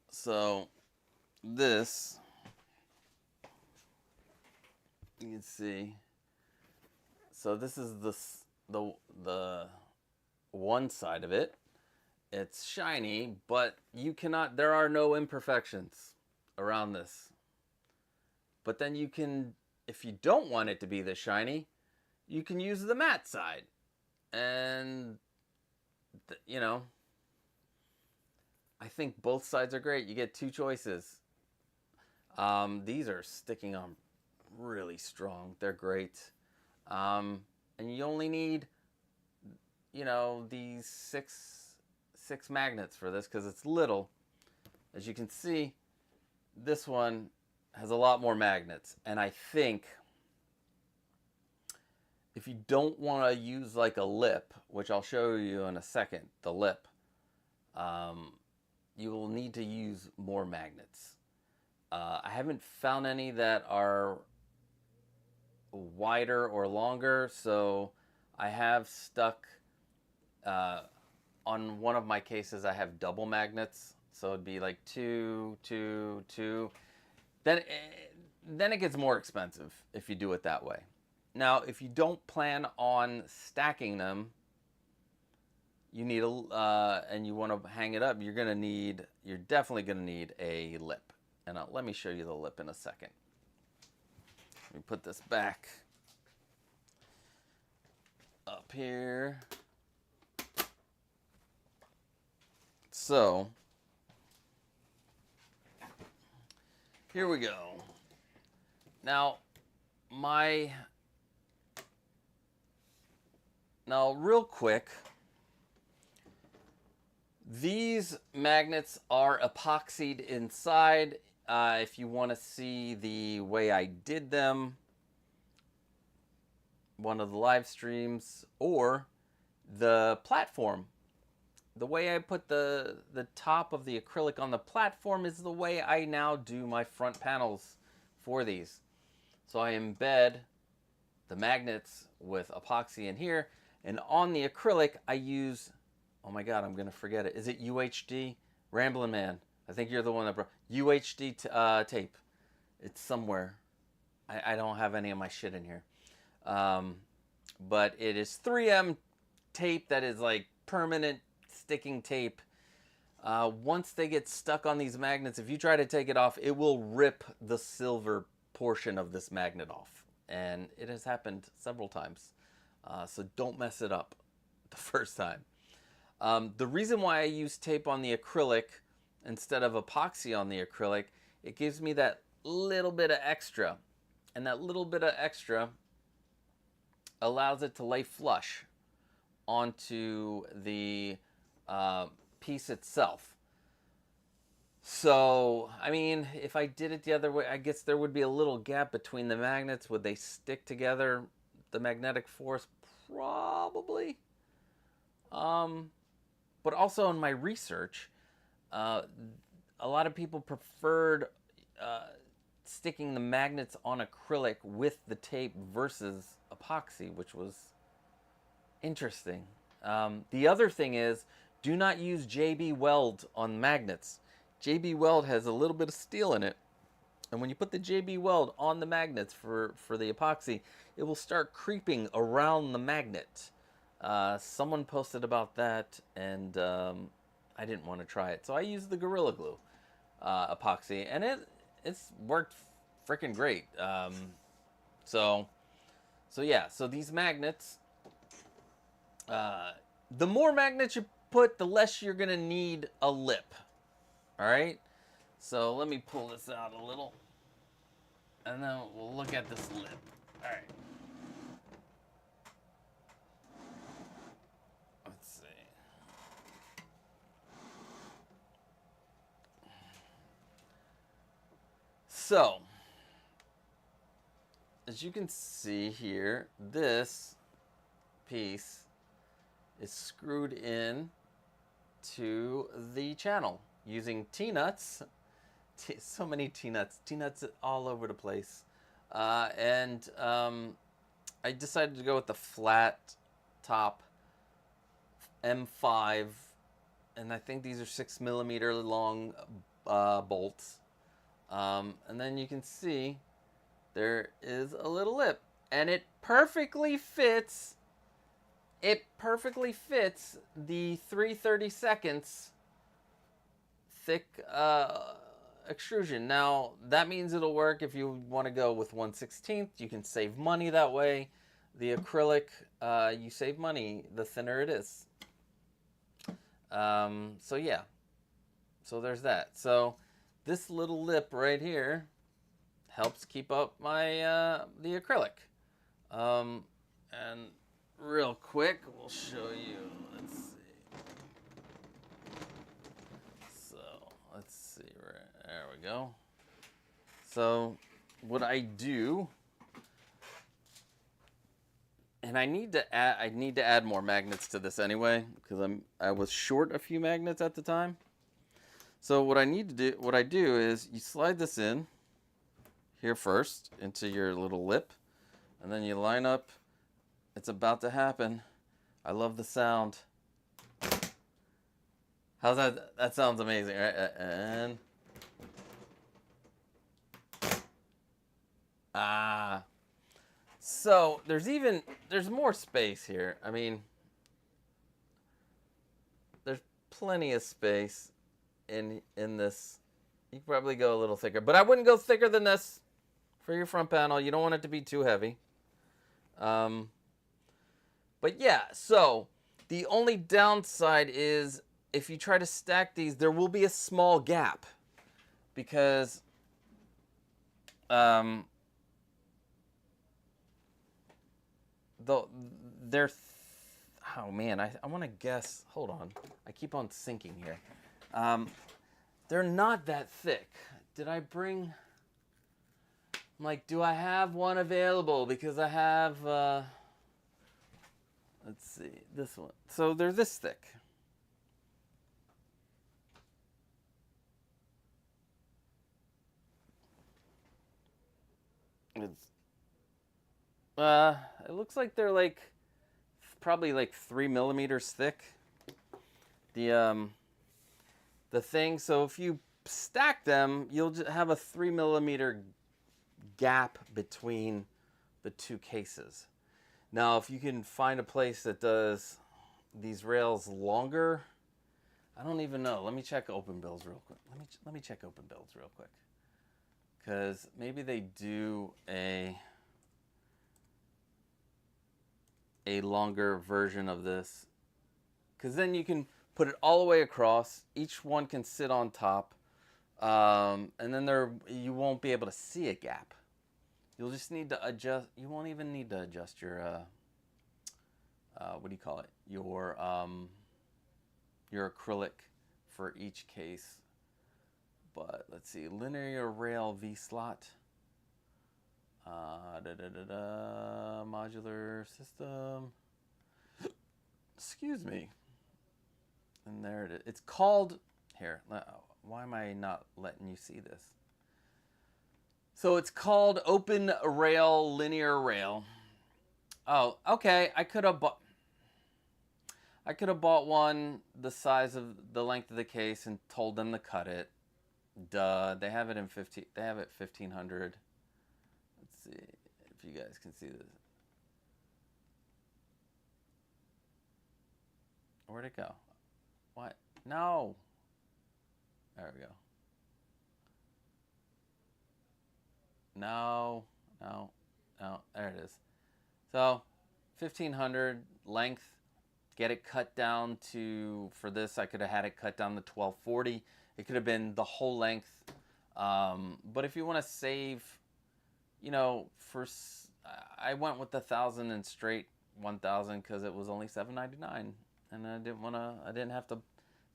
So this, you can see. So this is the one side of it. It's shiny, but you cannot, there are no imperfections around this. But then you can, if you don't want it to be this shiny, you can use the matte side. And, you know, I think both sides are great. You get 2 choices. These are sticking on really strong. They're great. And you only need, you know, these six magnets for this because it's little. As you can see, this one has a lot more magnets. And I think if you don't want to use like a lip, which I'll show you in a second, the lip, you will need to use more magnets. I haven't found any that are wider or longer, so I have stuck on one of my cases. I have double magnets, so it'd be like 2, 2, 2. Then it gets more expensive if you do it that way. Now, if you don't plan on stacking them, you need and you want to hang it up, you're definitely gonna need a lip. And let me show you the lip in a second. me put this back up here. So, here we go. Now, real quick, these magnets are epoxied inside. If you want to see the way I did them, one of the live streams, or the platform. The way I put the top of the acrylic on the platform is the way I now do my front panels for these. So I embed the magnets with epoxy in here, and on the acrylic I use, oh my god, I'm gonna forget it. Is it UHD? Ramblin' Man. I think you're the one that brought UHD tape. It's somewhere. I don't have any of my shit in here. But it is 3M tape that is like permanent sticking tape. Once they get stuck on these magnets, if you try to take it off, it will rip the silver portion of this magnet off. And it has happened several times. So don't mess it up the first time. The reason why I use tape on the acrylic instead of epoxy on the acrylic, it gives me that little bit of extra. And that little bit of extra allows it to lay flush onto the piece itself. So, I mean, if I did it the other way, I guess there would be a little gap between the magnets. Would they stick together? The magnetic force? Probably. But also in my research, a lot of people preferred sticking the magnets on acrylic with the tape versus epoxy, which was interesting. The other thing is, do not use JB Weld on magnets. JB Weld has a little bit of steel in it, and when you put the JB Weld on the magnets for the epoxy, it will start creeping around the magnet. Someone posted about that, and I didn't want to try it, so I used the Gorilla Glue epoxy, and it's worked freaking great. So yeah, so these magnets, the more magnets you put, the less you're gonna need a lip. All right, so let me pull this out a little, and then we'll look at this lip. All right. Let's see. So, as you can see here, this piece is screwed in to the channel using T-nuts. So many T-nuts all over the place. And I decided to go with the flat top M5, and I think these are 6mm long bolts. And then you can see there is a little lip, and it perfectly fits. It perfectly fits the 3/32 thick extrusion. Now that means it'll work if you want to go with 1/16. You can save money that way. The acrylic, you save money the thinner it is. So yeah, so there's that. So this little lip right here helps keep up my the acrylic. And real quick, we'll show you. Let's see. So let's see. There we go. So what I do, and I need to add more magnets to this anyway, because I was short a few magnets at the time. So what I do is you slide this in here first into your little lip, and then you line up. It's about to happen. I love the sound. How's that? That sounds amazing, right? And so there's more space here. I mean, there's plenty of space in this. You could probably go a little thicker, but I wouldn't go thicker than this for your front panel. You don't want it to be too heavy. But yeah, so the only downside is if you try to stack these, there will be a small gap because they're oh man, I want to guess. Hold on, I keep on sinking here. They're not that thick. Did I bring? I'm like, do I have one available? Because I have. Let's see, this one. So they're this thick. It's it looks like they're like probably like 3 millimeters thick. The thing. So if you stack them, you'll just have a 3 millimeter gap between the two cases. Now, if you can find a place that does these rails longer, I don't even know. Let me check OpenBuilds real quick. Let me check OpenBuilds real quick, because maybe they do a longer version of this. Because then you can put it all the way across. Each one can sit on top, and then you won't be able to see a gap. You'll just need to adjust. You won't even need to adjust your what do you call it? Your acrylic for each case. But let's see, linear rail V slot, modular system. Excuse me. And there it is. It's called here. Why am I not letting you see this? So it's called Open Rail Linear Rail. Oh, okay. I could have bought one the size of the length of the case and told them to cut it. Duh. They have it in 15. They have it 1500. Let's see if you guys can see this. Where'd it go? What? No. There we go. No. There it is. So, 1500 length. Get it cut down to, for this, I could have had it cut down to 1240. It could have been the whole length. But if you want to save, I went with the 1,000 and straight 1,000 because it was only $7.99. And I didn't have to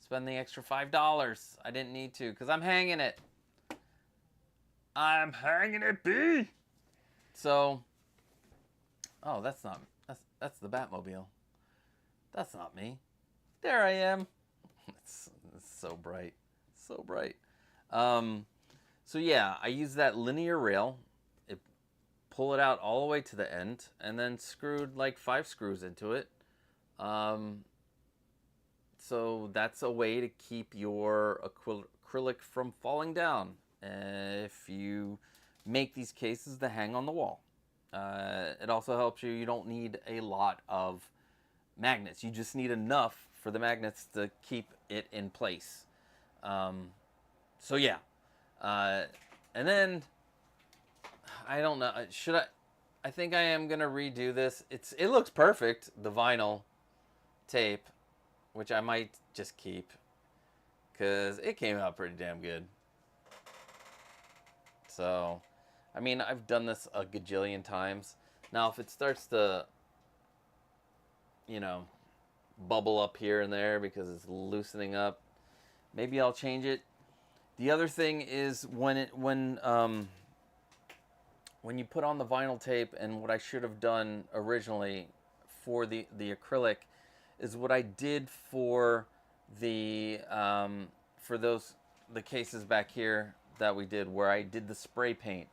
spend the extra $5. I didn't need to, because I'm hanging it. I'm hanging it, B. So, oh, that's the Batmobile. That's not me. There I am. It's so bright. So bright. So yeah, I use that linear rail. Pull it out all the way to the end, and then screwed like 5 screws into it. So that's a way to keep your acrylic from falling down if you make these cases to hang on the wall. It also helps you don't need a lot of magnets. You just need enough for the magnets to keep it in place. So yeah. And then, I don't know, I think I am going to redo this. It looks perfect, the vinyl tape, which I might just keep, because it came out pretty damn good. So, I mean, I've done this a gajillion times. Now, if it starts to, bubble up here and there because it's loosening up, maybe I'll change it. The other thing is when you put on the vinyl tape, and what I should have done originally for the acrylic is what I did for the cases back here that we did, where I did the spray paint.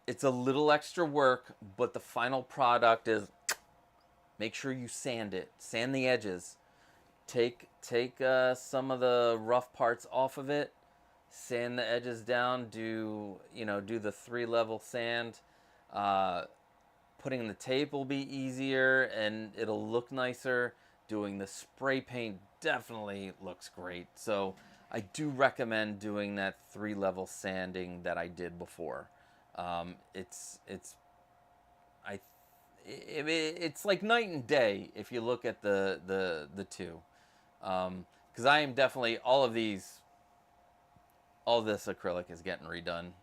It's a little extra work, but the final product is, make sure you sand it, sand the edges, take some of the rough parts off of it, sand the edges down, do the 3-level sand. Putting the tape will be easier and it'll look nicer. Doing the spray paint definitely looks great. So I do recommend doing that 3-level sanding that I did before. It's like night and day if you look at the two. Because I am definitely all this acrylic is getting redone.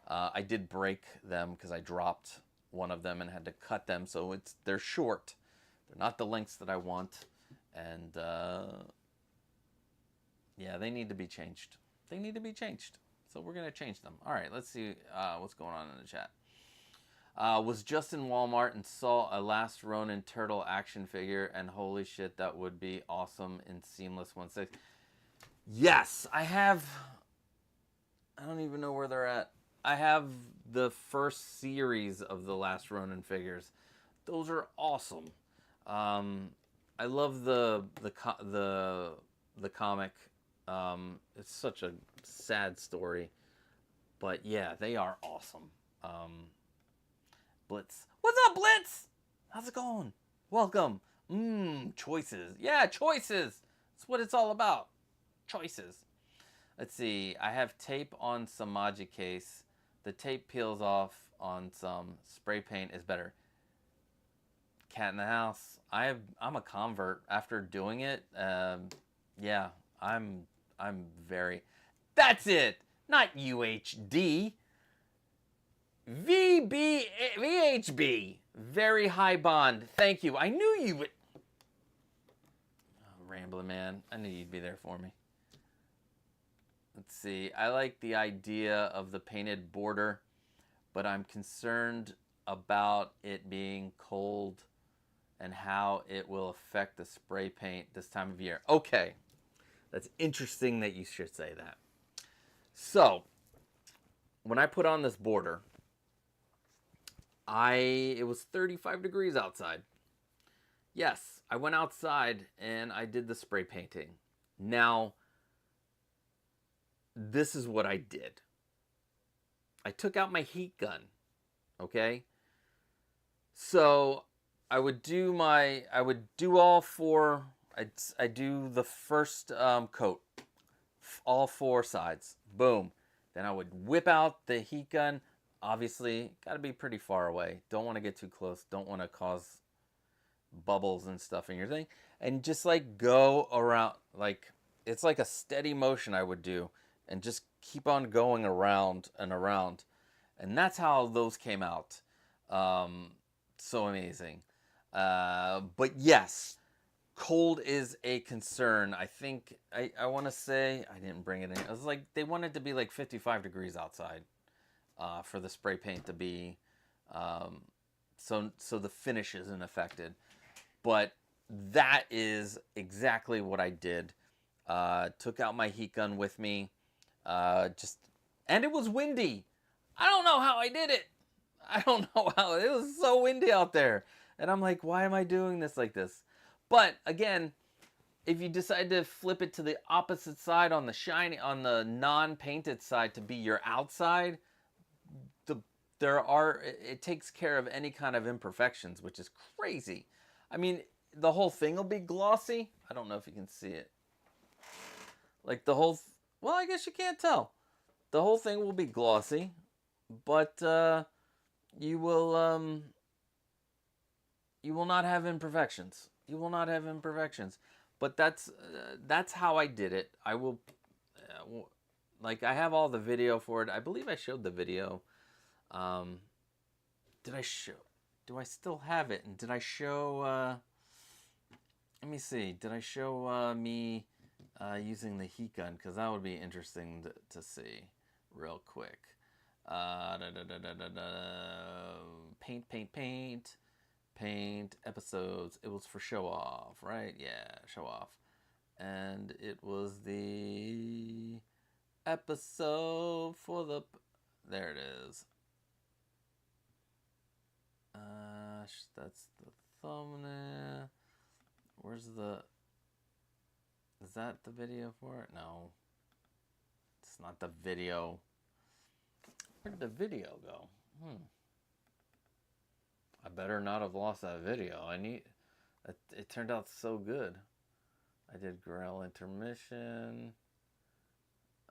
I did break them because I dropped one of them and had to cut them, so they're short. They're not the lengths that I want, and yeah, they need to be changed. They need to be changed. So we're gonna change them. All right, let's see what's going on in the chat. Was just in Walmart and saw a Last Ronin turtle action figure, and holy shit, that would be awesome in Seamless 1/6. Yes, I have. I don't even know where they're at. I have the first series of the Last Ronin figures. Those are awesome. I love the comic. It's such a sad story, but yeah, they are awesome. Blitz, what's up, Blitz? How's it going? Welcome. Choices. Yeah, choices. That's what it's all about. Choices. Let's see. I have tape on some Maji case. The tape peels off on some. Spray paint is better. Cat in the house. I'm a convert after doing it. Yeah, I'm very. That's it. Not UHD. VHB. Very high bond. Thank you. I knew you would. Oh, rambling man. I knew you'd be there for me. Let's see. I like the idea of the painted border, but I'm concerned about it being cold and how it will affect the spray paint this time of year. Okay. That's interesting that you should say that. So, when I put on this border, it was 35 degrees outside. Yes, I went outside and I did the spray painting. Now, this is what I did. I took out my heat gun, okay? So, I would do all four, I do the first coat, all four sides, boom. Then I would whip out the heat gun. Obviously, got to be pretty far away. Don't want to get too close. Don't want to cause bubbles and stuff in your thing. And just like go around, like it's like a steady motion I would do. And just keep on going around and around. And that's how those came out. So amazing. But yes, cold is a concern. I think, I want to say, I didn't bring it in. It was like, they wanted to be like 55 degrees outside. For the spray paint to be, so the finish isn't affected. But that is exactly what I did. Took out my heat gun with me, and it was windy. I don't know how I did it. I don't know how, it was so windy out there. And I'm like, why am I doing this like this? But again, if you decide to flip it to the opposite side on the non-painted side to be your outside, it takes care of any kind of imperfections, which is crazy. I mean, the whole thing will be glossy. I don't know if you can see it. Like well, I guess you can't tell. The whole thing will be glossy, but you will not have imperfections. You will not have imperfections. But that's how I did it. I will, like, I have all the video for it. I believe I showed the video. Do I still have it? And did I show, let me see. Did I show me using the heat gun? Because that would be interesting to see real quick. Paint episodes. It was for show off, right? Yeah, show off. And it was the episode for the, there it is. That's the thumbnail. Is that the video for it? No. It's not the video. Where did the video go? I better not have lost that video. It turned out so good. I did Grell intermission.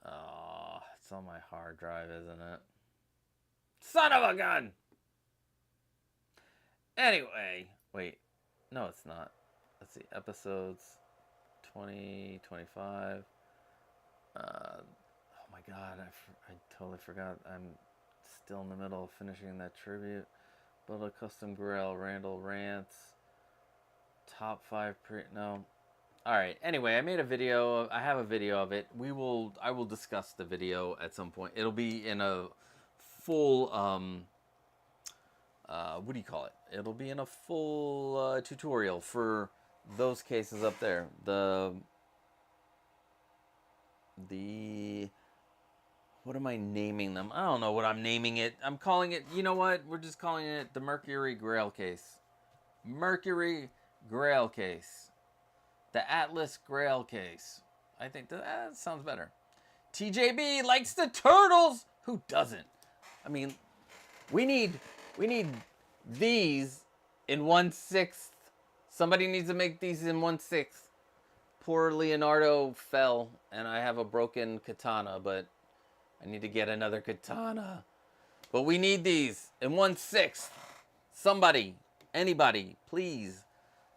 Oh, it's on my hard drive, isn't it? Son of a gun! Anyway, wait. No, it's not. Let's see. Episodes 20, 25. Oh my god, I totally forgot. I'm still in the middle of finishing that tribute. Build a custom grill. Randall rants. Top 5 no. Alright, anyway, I made a video. I have a video of it. I will discuss the video at some point. It'll be in a full, what do you call it? It'll be in a full tutorial for those cases up there. What am I naming them? I don't know what I'm naming it. I'm calling it, you know what? We're just calling it the Mercury Grail case. Mercury Grail case. The Atlas Grail case. I think that sounds better. TJB likes the turtles. Who doesn't? I mean, we need these in 1/6. Somebody needs to make these in 1/6. Poor Leonardo fell, and I have a broken katana, but I need to get another katana. But we need these in 1/6. Somebody, anybody, please.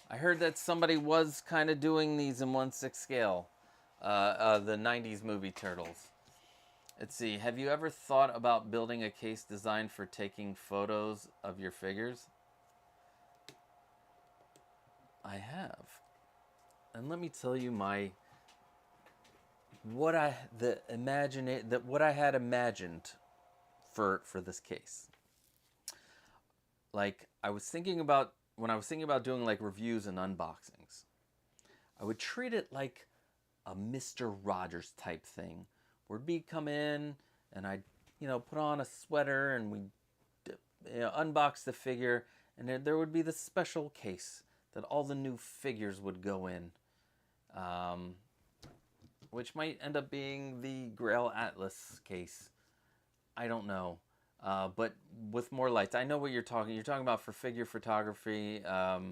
I heard that somebody was kind of doing these in 1/6 scale. The 90s movie Turtles. Let's see. Have you ever thought about building a case designed for taking photos of your figures? I have. And let me tell you what I had imagined for this case. Like, when I was thinking about doing like reviews and unboxings, I would treat it like a Mr. Rogers type thing. Where we'd come in and I'd, put on a sweater and we'd unbox the figure, and there would be this special case that all the new figures would go in. Which might end up being the Grail Atlas case. I don't know. But with more lights. I know what you're talking. You're talking about for figure photography. I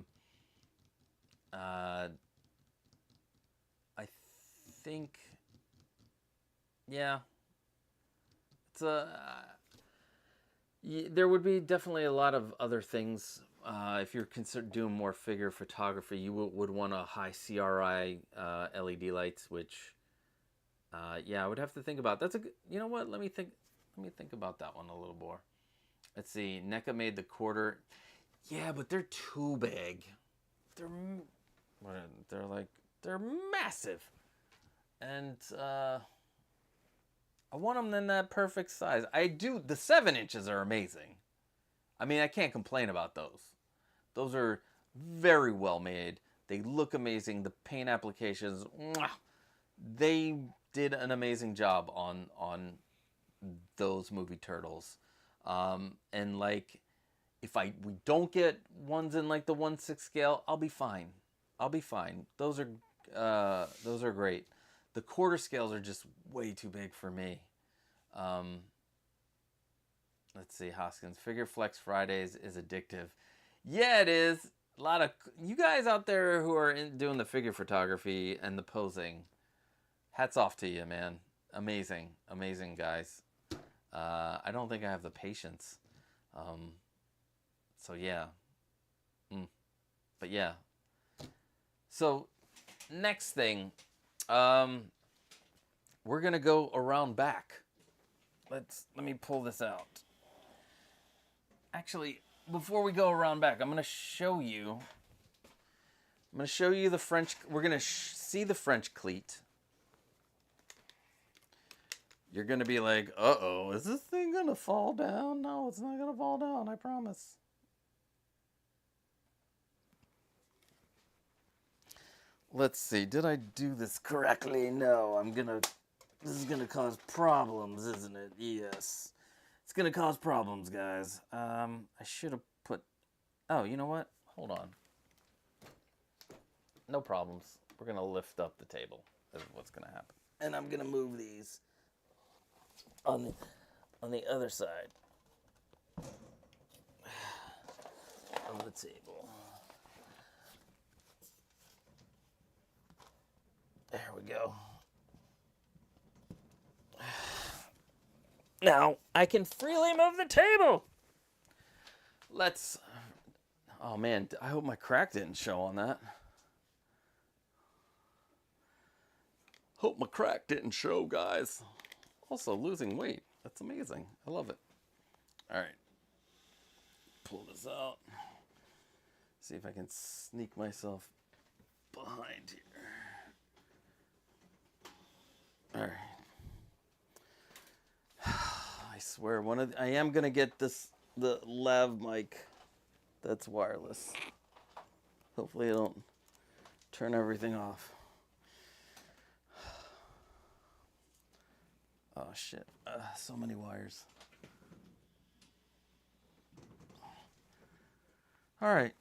think, yeah. It's there would be definitely a lot of other things. If you're doing more figure photography, you would want a high CRI LED lights, which, yeah, I would have to think about. That's you know what? Let me think about that one a little more. Let's see. NECA made the quarter. Yeah, but they're too big. They're massive, and I want them in that perfect size. I do. The 7 inches are amazing. I mean, I can't complain about those. Those are very well made. They look amazing. The paint applications, they did an amazing job on those movie Turtles. And like, if we don't get ones in like the 1/6 scale, I'll be fine. Those are great. The quarter scales are just way too big for me. Let's see, Hoskins. Figure Flex Fridays is addictive. Yeah, it is. A lot of you guys out there who are doing the figure photography and the posing, hats off to you, man. Amazing guys. I don't think I have the patience. So yeah. But yeah. So next thing, we're gonna go around back. Let me pull this out. Actually, before we go around back, I'm gonna show you the French. We're gonna see the French cleat. You're gonna be like, uh-oh, is this thing gonna fall down? No, it's not gonna fall down, I promise. Let's see, did I do this correctly? No, this is gonna cause problems, isn't it? Yes. It's gonna cause problems, guys. I should have put, oh, you know what? Hold on. No problems. We're gonna lift up the table. That's what's gonna happen. And I'm gonna move these on the other side of the table. There we go. Now I can freely move the table. Let's... Oh man, I hope my crack didn't show on that. Hope my crack didn't show, guys. Also losing weight. That's amazing. I love it. All right. Pull this out. See if I can sneak myself behind here. All right. I swear, I am gonna get the lav mic that's wireless. Hopefully, I don't turn everything off. Oh shit! So many wires. All right.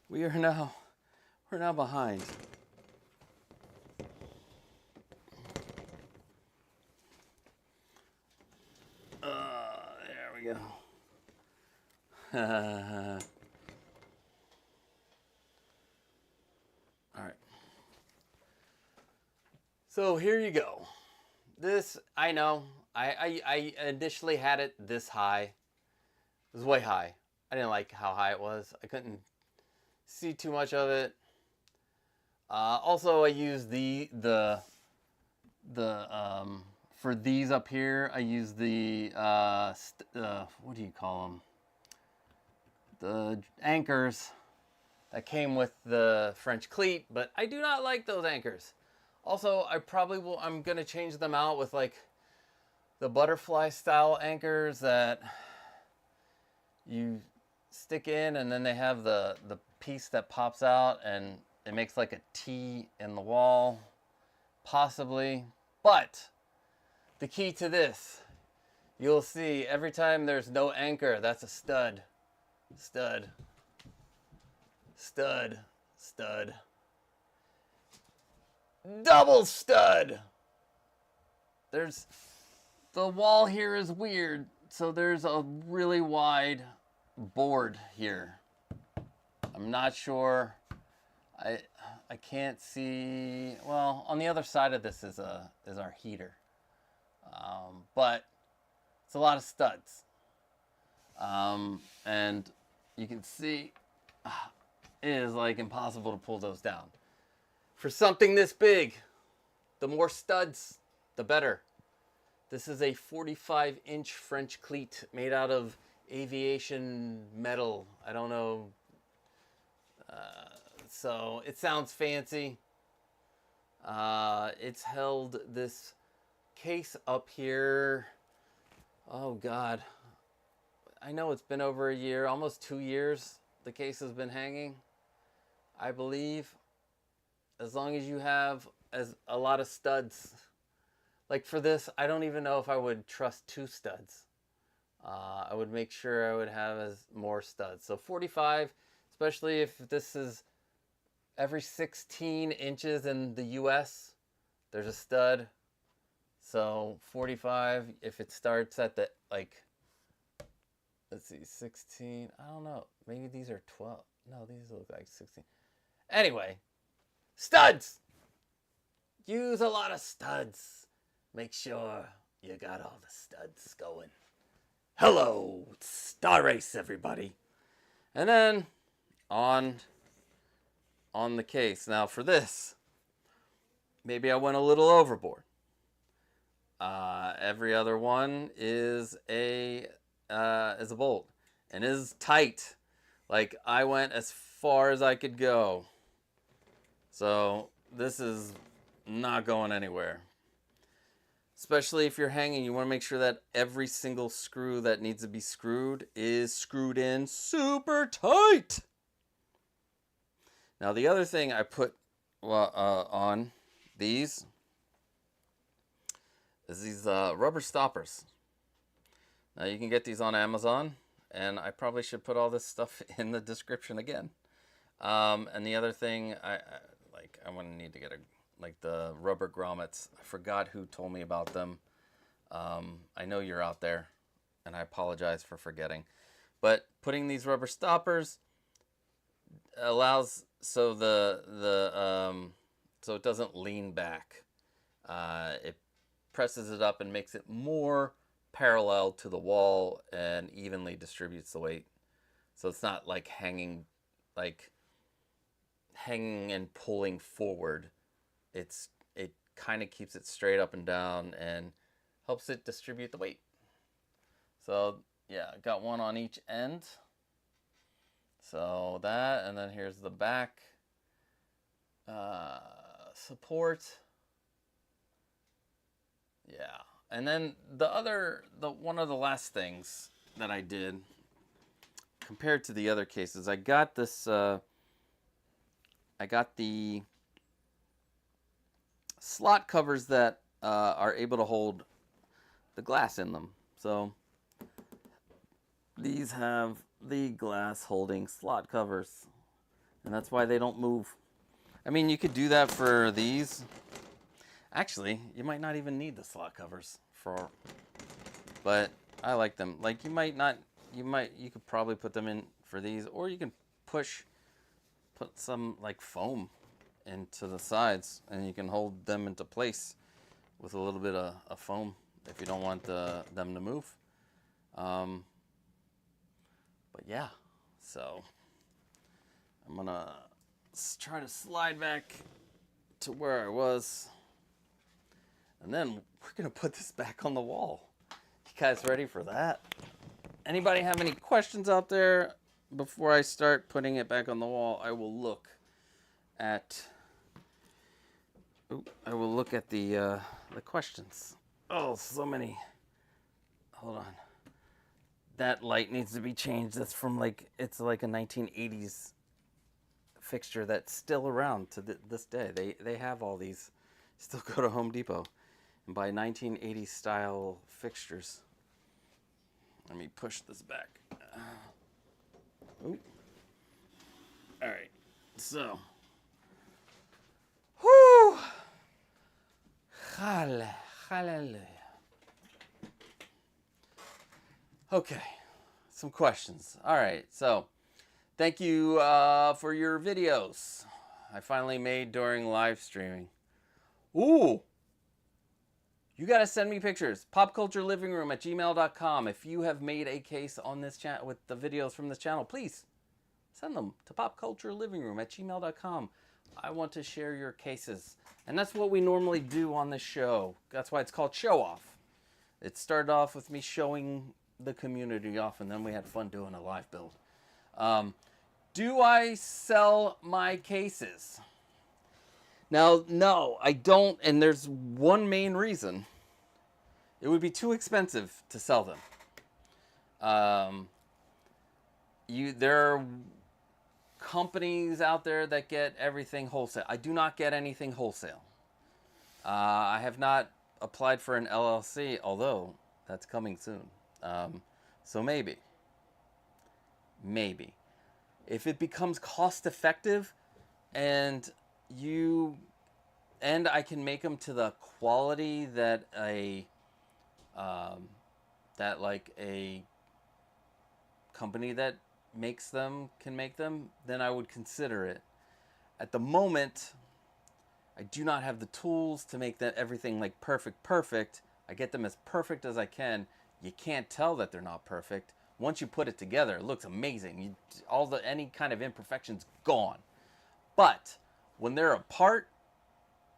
We're now behind. There we go. All right. So here you go. This, I know, I initially had it this high. It was way high. I didn't like how high it was. I couldn't see too much of it. Also, I used for these up here, I use the, what do you call them? The anchors that came with the French cleat, but I do not like those anchors. Also, I'm going to change them out with like the butterfly style anchors that you stick in, and then they have the piece that pops out and it makes like a T in the wall, possibly. But the key to this, you'll see every time there's no anchor, that's a stud. Stud. Stud. Stud. Double stud. The wall here is weird, so there's a really wide board here. I'm not sure. I can't see. Well, on the other side of this is our heater, but it's a lot of studs, and you can see it is like impossible to pull those down. For something this big, the more studs, the better. This is a 45-inch French cleat made out of aviation metal. I don't know. So it sounds fancy. It's held this case up here. Oh God. I know it's been over a year, almost 2 years. The case has been hanging, I believe. As long as you have a lot of studs. Like for this, I don't even know if I would trust 2 studs. I would make sure I would have more studs. So 45, especially if this is every 16 inches in the US, there's a stud. So 45, if it starts at the, like, let's see, 16, I don't know. Maybe these are 12. No, these look like 16. Anyway, studs! Use a lot of studs. Make sure you got all the studs going. Hello, Star Race, everybody. And then on the case. Now for this, maybe I went a little overboard. Every other one is a bolt and is tight. Like I went as far as I could go. So this is not going anywhere. Especially if you're hanging, you want to make sure that every single screw that needs to be screwed is screwed in super tight. Now the other thing I put on these is these rubber stoppers. Now you can get these on Amazon, and I probably should put all this stuff in the description again. And the other thing, I'm gonna need to get the rubber grommets. I forgot who told me about them. I know you're out there, and I apologize for forgetting. But putting these rubber stoppers allows so so it doesn't lean back. It presses it up and makes it more parallel to the wall and evenly distributes the weight. So it's not like hanging and pulling forward. It kind of keeps it straight up and down and helps it distribute the weight. So yeah, got one on each end. So that, and then here's the back support. Yeah, and then one of the last things that I did compared to the other cases, I got this. I got the slot covers that are able to hold the glass in them. So these have the glass holding slot covers, and that's why they don't move. I mean, you could do that for these. Actually, you might not even need the slot covers but I like them. Like you could probably put them in for these, or you can put some like foam into the sides and you can hold them into place with a little bit of foam if you don't want them to move. But yeah, so I'm gonna try to slide back to where I was, and then we're gonna put this back on the wall. You guys ready for that? Anybody have any questions out there before I start putting it back on the wall? I will look at the questions. Oh, so many. Hold on. That light needs to be changed. That's from it's like a 1980s fixture that's still around to this day. They have all these. Still go to Home Depot and buy 1980s style fixtures. Let me push this back. Ooh. All right. So. Whoo. Hallelujah. Okay, some questions. All right, so thank you for your videos I finally made during live streaming. Ooh, you got to send me pictures. popculturelivingroom@gmail.com. If you have made a case on this channel with the videos from this channel, please send them to popculturelivingroom@gmail.com. I want to share your cases. And that's what we normally do on this show. That's why it's called Show Off. It started off with me showing the community off, and then we had fun doing a live build. Do I sell my cases? Now, no, I don't, and there's one main reason. It would be too expensive to sell them. There are companies out there that get everything wholesale. I do not get anything wholesale. I have not applied for an LLC, although that's coming soon. So maybe. If it becomes cost effective and I can make them to the quality that a company that makes them can make them, then I would consider it. At the moment, I do not have the tools to make everything like perfect. I get them as perfect as I can. You can't tell that they're not perfect. Once you put it together, it looks amazing. Any kind of imperfections gone. But when they're apart,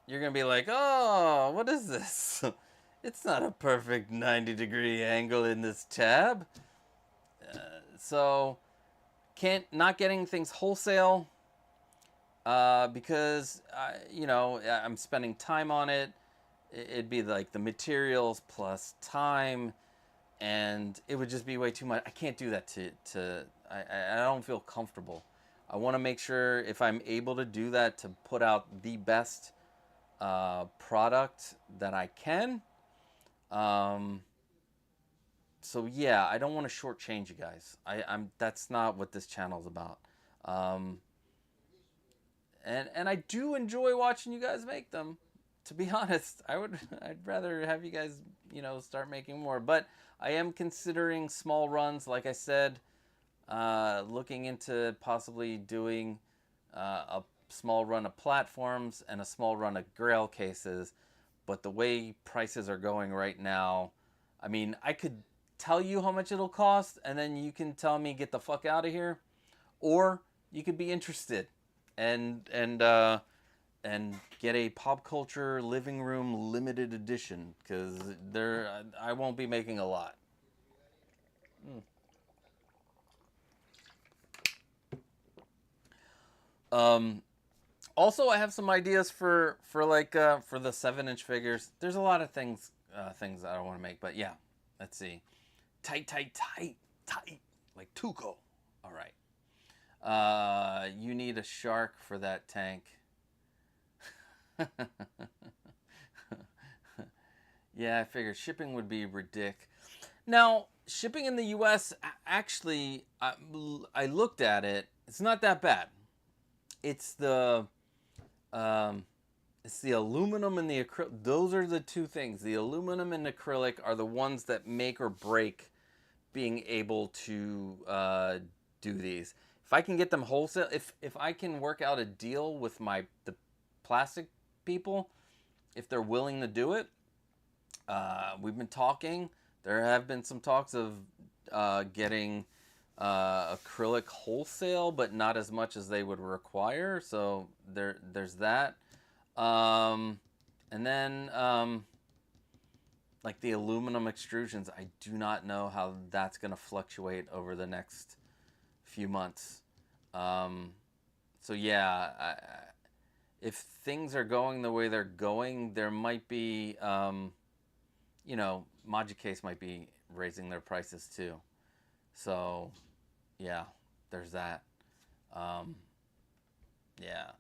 you're gonna be like, oh, what is this? It's not a perfect 90-degree angle in this tab. So not getting things wholesale because I'm spending time on it. It'd be like the materials plus time, and it would just be way too much. I can't do that I don't feel comfortable. I want to make sure if I'm able to do that to put out the best product that I can. So yeah, I don't want to shortchange you guys. That's not what this channel is about. And I do enjoy watching you guys make them. To be honest, I'd rather have you guys, start making more. But I am considering small runs, like I said, looking into possibly doing a small run of platforms and a small run of Grail cases. but the way prices are going right now, I mean, I could tell you how much it'll cost, and then you can tell me get the fuck out of here, or you could be interested and get a pop culture living room limited edition, because I won't be making a lot. Also, I have some ideas for the 7-inch figures. There's a lot of things I don't want to make, but yeah, let's see. Tight, like Tuco. All right. You need a shark for that tank. Yeah, I figured shipping would be ridiculous. Now, shipping in the U.S. actually, I looked at it. It's not that bad. It's the aluminum and the acrylic. Those are the two things. The aluminum and acrylic are the ones that make or break being able to do these. If I can get them wholesale, if I can work out a deal with the plastic people, if they're willing to do it, we've been talking. There have been some talks of getting acrylic wholesale, but not as much as they would require. So there's that. And then like the aluminum extrusions, I do not know how that's going to fluctuate over the next few months. So yeah, if things are going the way they're going, there might be, Magicase might be raising their prices too. So yeah, there's that. Yeah.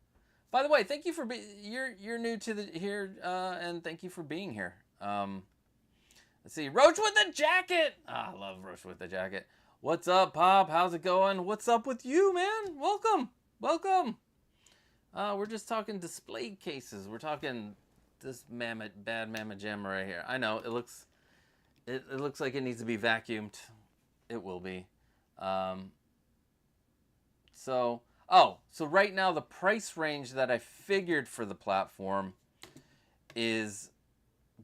By the way, thank you for you're new to here, and thank you for being here. Let's see, Roach with the jacket. I love Roach with the jacket. What's up, Pop? How's it going? What's up with you, man? Welcome. We're just talking display cases. We're talking this bad mammoth jammer right here. I know it looks like it needs to be vacuumed. It will be. So right now the price range that I figured for the platform is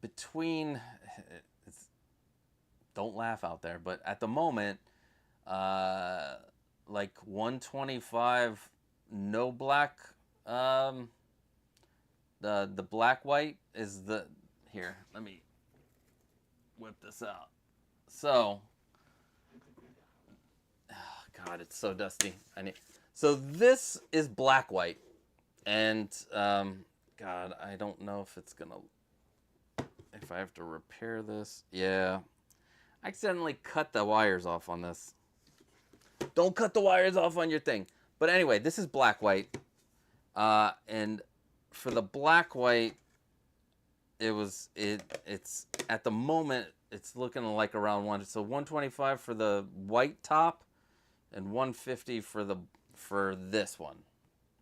between, don't laugh out there, but at the moment, like 125, no black, the black white is here, let me whip this out. So, God, it's so dusty. So this is black white, and God, I don't know if it's gonna, if I have to repair this. Yeah, I accidentally cut the wires off on this. Don't cut the wires off on your thing. But anyway, this is black white, and for the black white, it's at the moment it's looking like around 125 for the white top, and 150 for this one,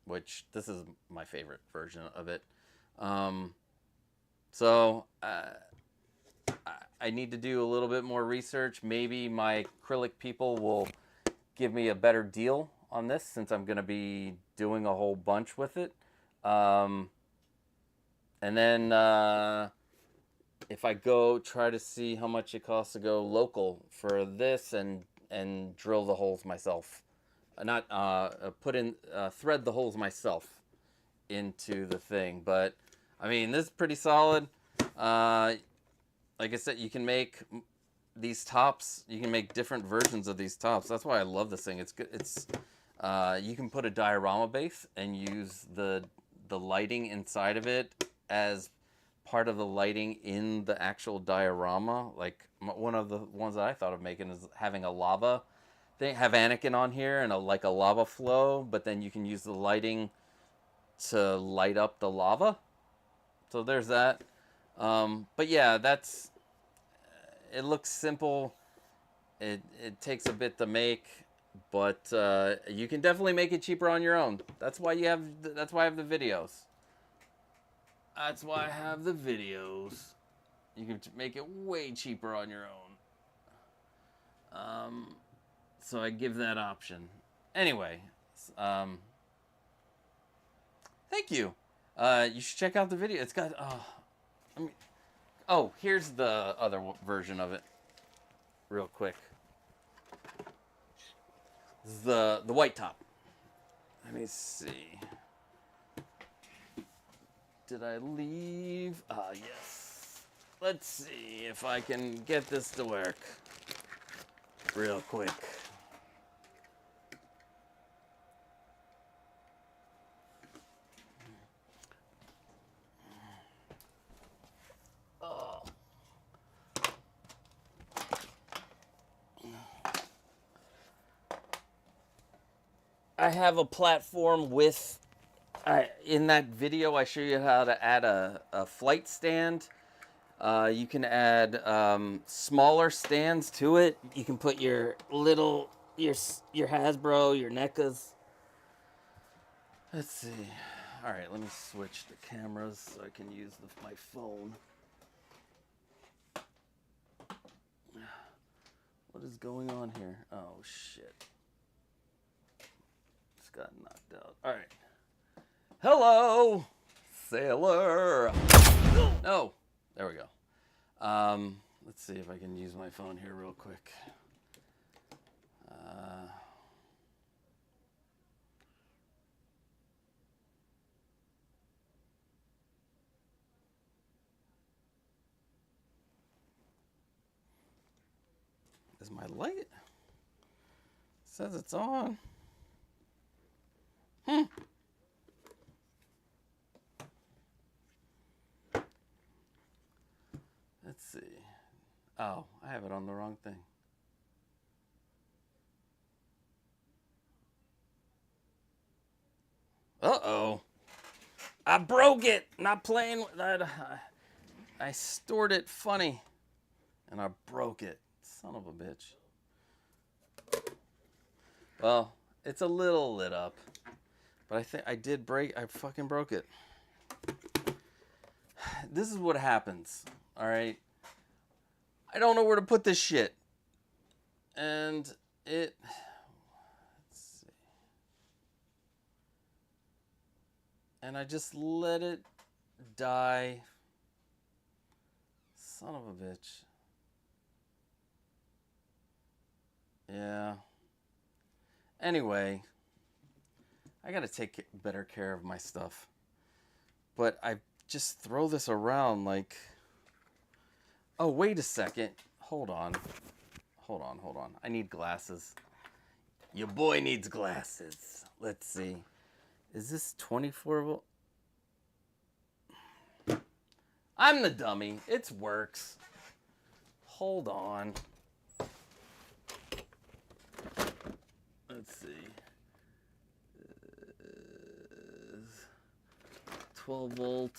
which this is my favorite version of it. So I need to do a little bit more research. Maybe my acrylic people will give me a better deal on this, since I'm going to be doing a whole bunch with it. And then if I go try to see how much it costs to go local for this and drill the holes myself, not thread the holes myself into the thing. But I mean, this is pretty solid. Like I said, you can make these tops. You can make different versions of these tops. That's why I love this thing. It's good. It's you can put a diorama base and use the lighting inside of it as part of the lighting in the actual diorama. Like one of the ones that I thought of making is having a lava thing, have Anakin on here and a lava flow, but then you can use the lighting to light up the lava. So there's that. But yeah, it looks simple. It takes a bit to make, but you can definitely make it cheaper on your own. That's why I have the videos. That's why I have the videos. You can make it way cheaper on your own. So I give that option. Anyway, thank you. You should check out the video. It's got Oh, here's the other version of it. Real quick. This is the white top. Let me see. Did I leave? Yes. Let's see if I can get this to work. Real quick. I have a platform with, in that video I show you how to add a flight stand. You can add smaller stands to it. You can put your little, your Hasbro, your NECAs. Let's see. All right, let me switch the cameras so I can use my phone. What is going on here? Oh, shit. Just got knocked out. All right. Hello, sailor. No. There we go. Let's see if I can use my phone here real quick. Is my light? It says it's on. Let's see. Oh, I have it on the wrong thing. Uh-oh. I broke it. Not playing with that. I stored it funny. And I broke it. Son of a bitch. Well, it's a little lit up. But I think I did break. I fucking broke it. This is what happens. Alright? I don't know where to put this shit. And it... Let's see. And I just let it die. Son of a bitch. Yeah. Anyway, I gotta take better care of my stuff. But I just throw this around like... Oh, wait a second. Hold on. Hold on. I need glasses. Your boy needs glasses. Let's see. Is this 24 volt? I'm the dummy. It works. Hold on. Let's see. 12 volt.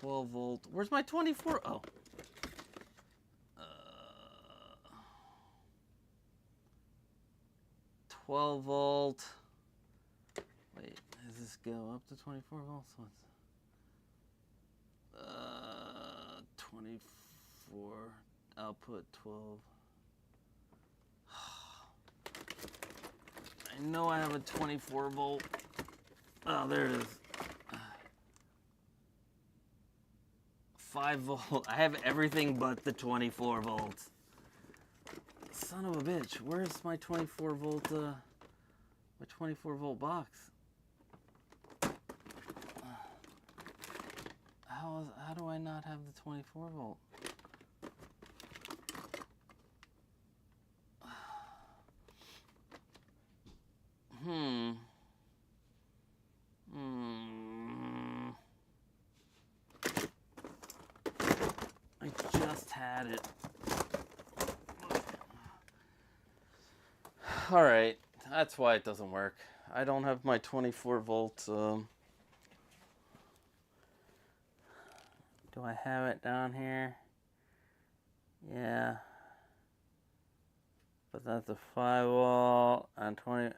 12 volt. Where's my 24? Oh. 12 volt. Wait, does this go up to 24 volts? What's 24 output 12. I know I have a 24 volt. Oh, there it is. 5 volt. I have everything but the 24 volts. Son of a bitch. Where's my 24 volt, my 24 volt box? How do I not have the 24 volt? I just had it. Alright, that's why it doesn't work. I don't have my 24 volt. Do I have it down here? Yeah. But that's a 5 volt and 20.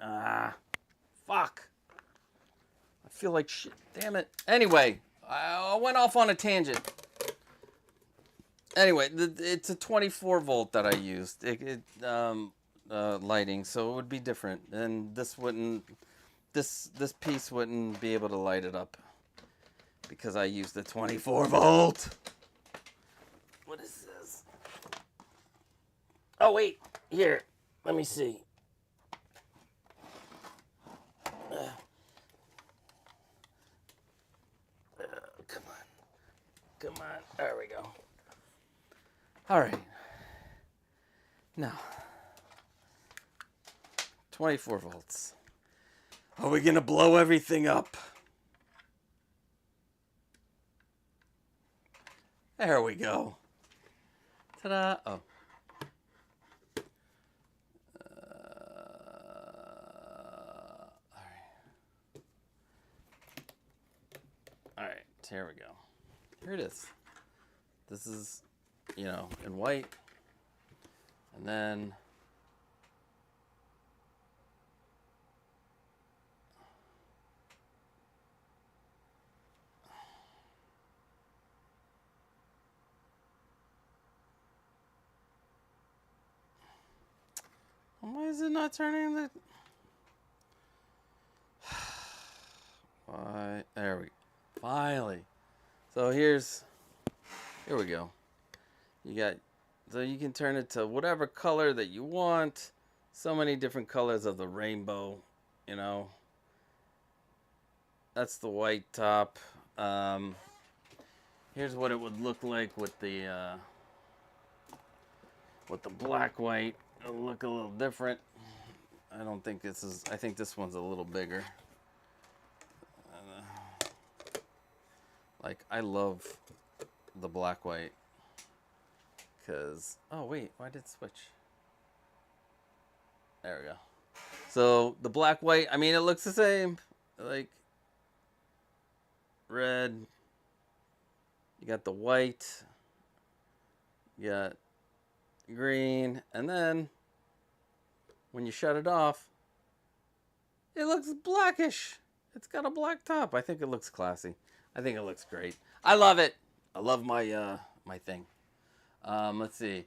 Fuck. I feel like shit. Damn it. Anyway, I went off on a tangent. Anyway, it's a 24 volt that I used. Lighting, so it would be different, and this wouldn't. this piece wouldn't be able to light it up because I used the 24 volt. What is this? Oh wait, here. Let me see. Come on. Come on. There we go. All right. Now, 24 volts. Are we going to blow everything up? There we go. Ta-da. Oh. All right, here we go. Here it is. This is, you know, in white. And then why is it not turning the... Why? There we go. Finally. So here we go. So you can turn it to whatever color that you want. So many different colors of the rainbow, you know. That's the white top. Here's what it would look like with the black white. It'll look a little different. I don't think this is, I think this one's a little bigger. Like, I love the black white. Because, oh wait, why did it switch? There we go. So, the black white, I mean, it looks the same. Like, red. You got the white. You got green. And then, when you shut it off, it looks blackish. It's got a black top. I think it looks classy. I think it looks great. I love it. I love my my thing. Let's see.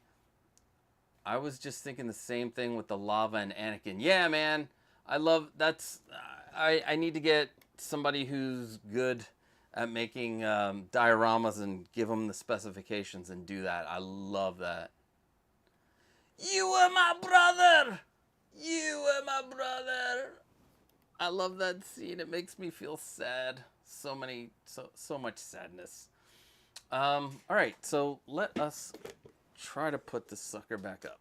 I was just thinking the same thing with the lava and Anakin. Yeah, man. I love that's. I need to get somebody who's good at making dioramas and give them the specifications and do that. I love that. You are my brother. You are my brother. I love that scene. It makes me feel sad. So much sadness. All right, so let us try to put this sucker back up.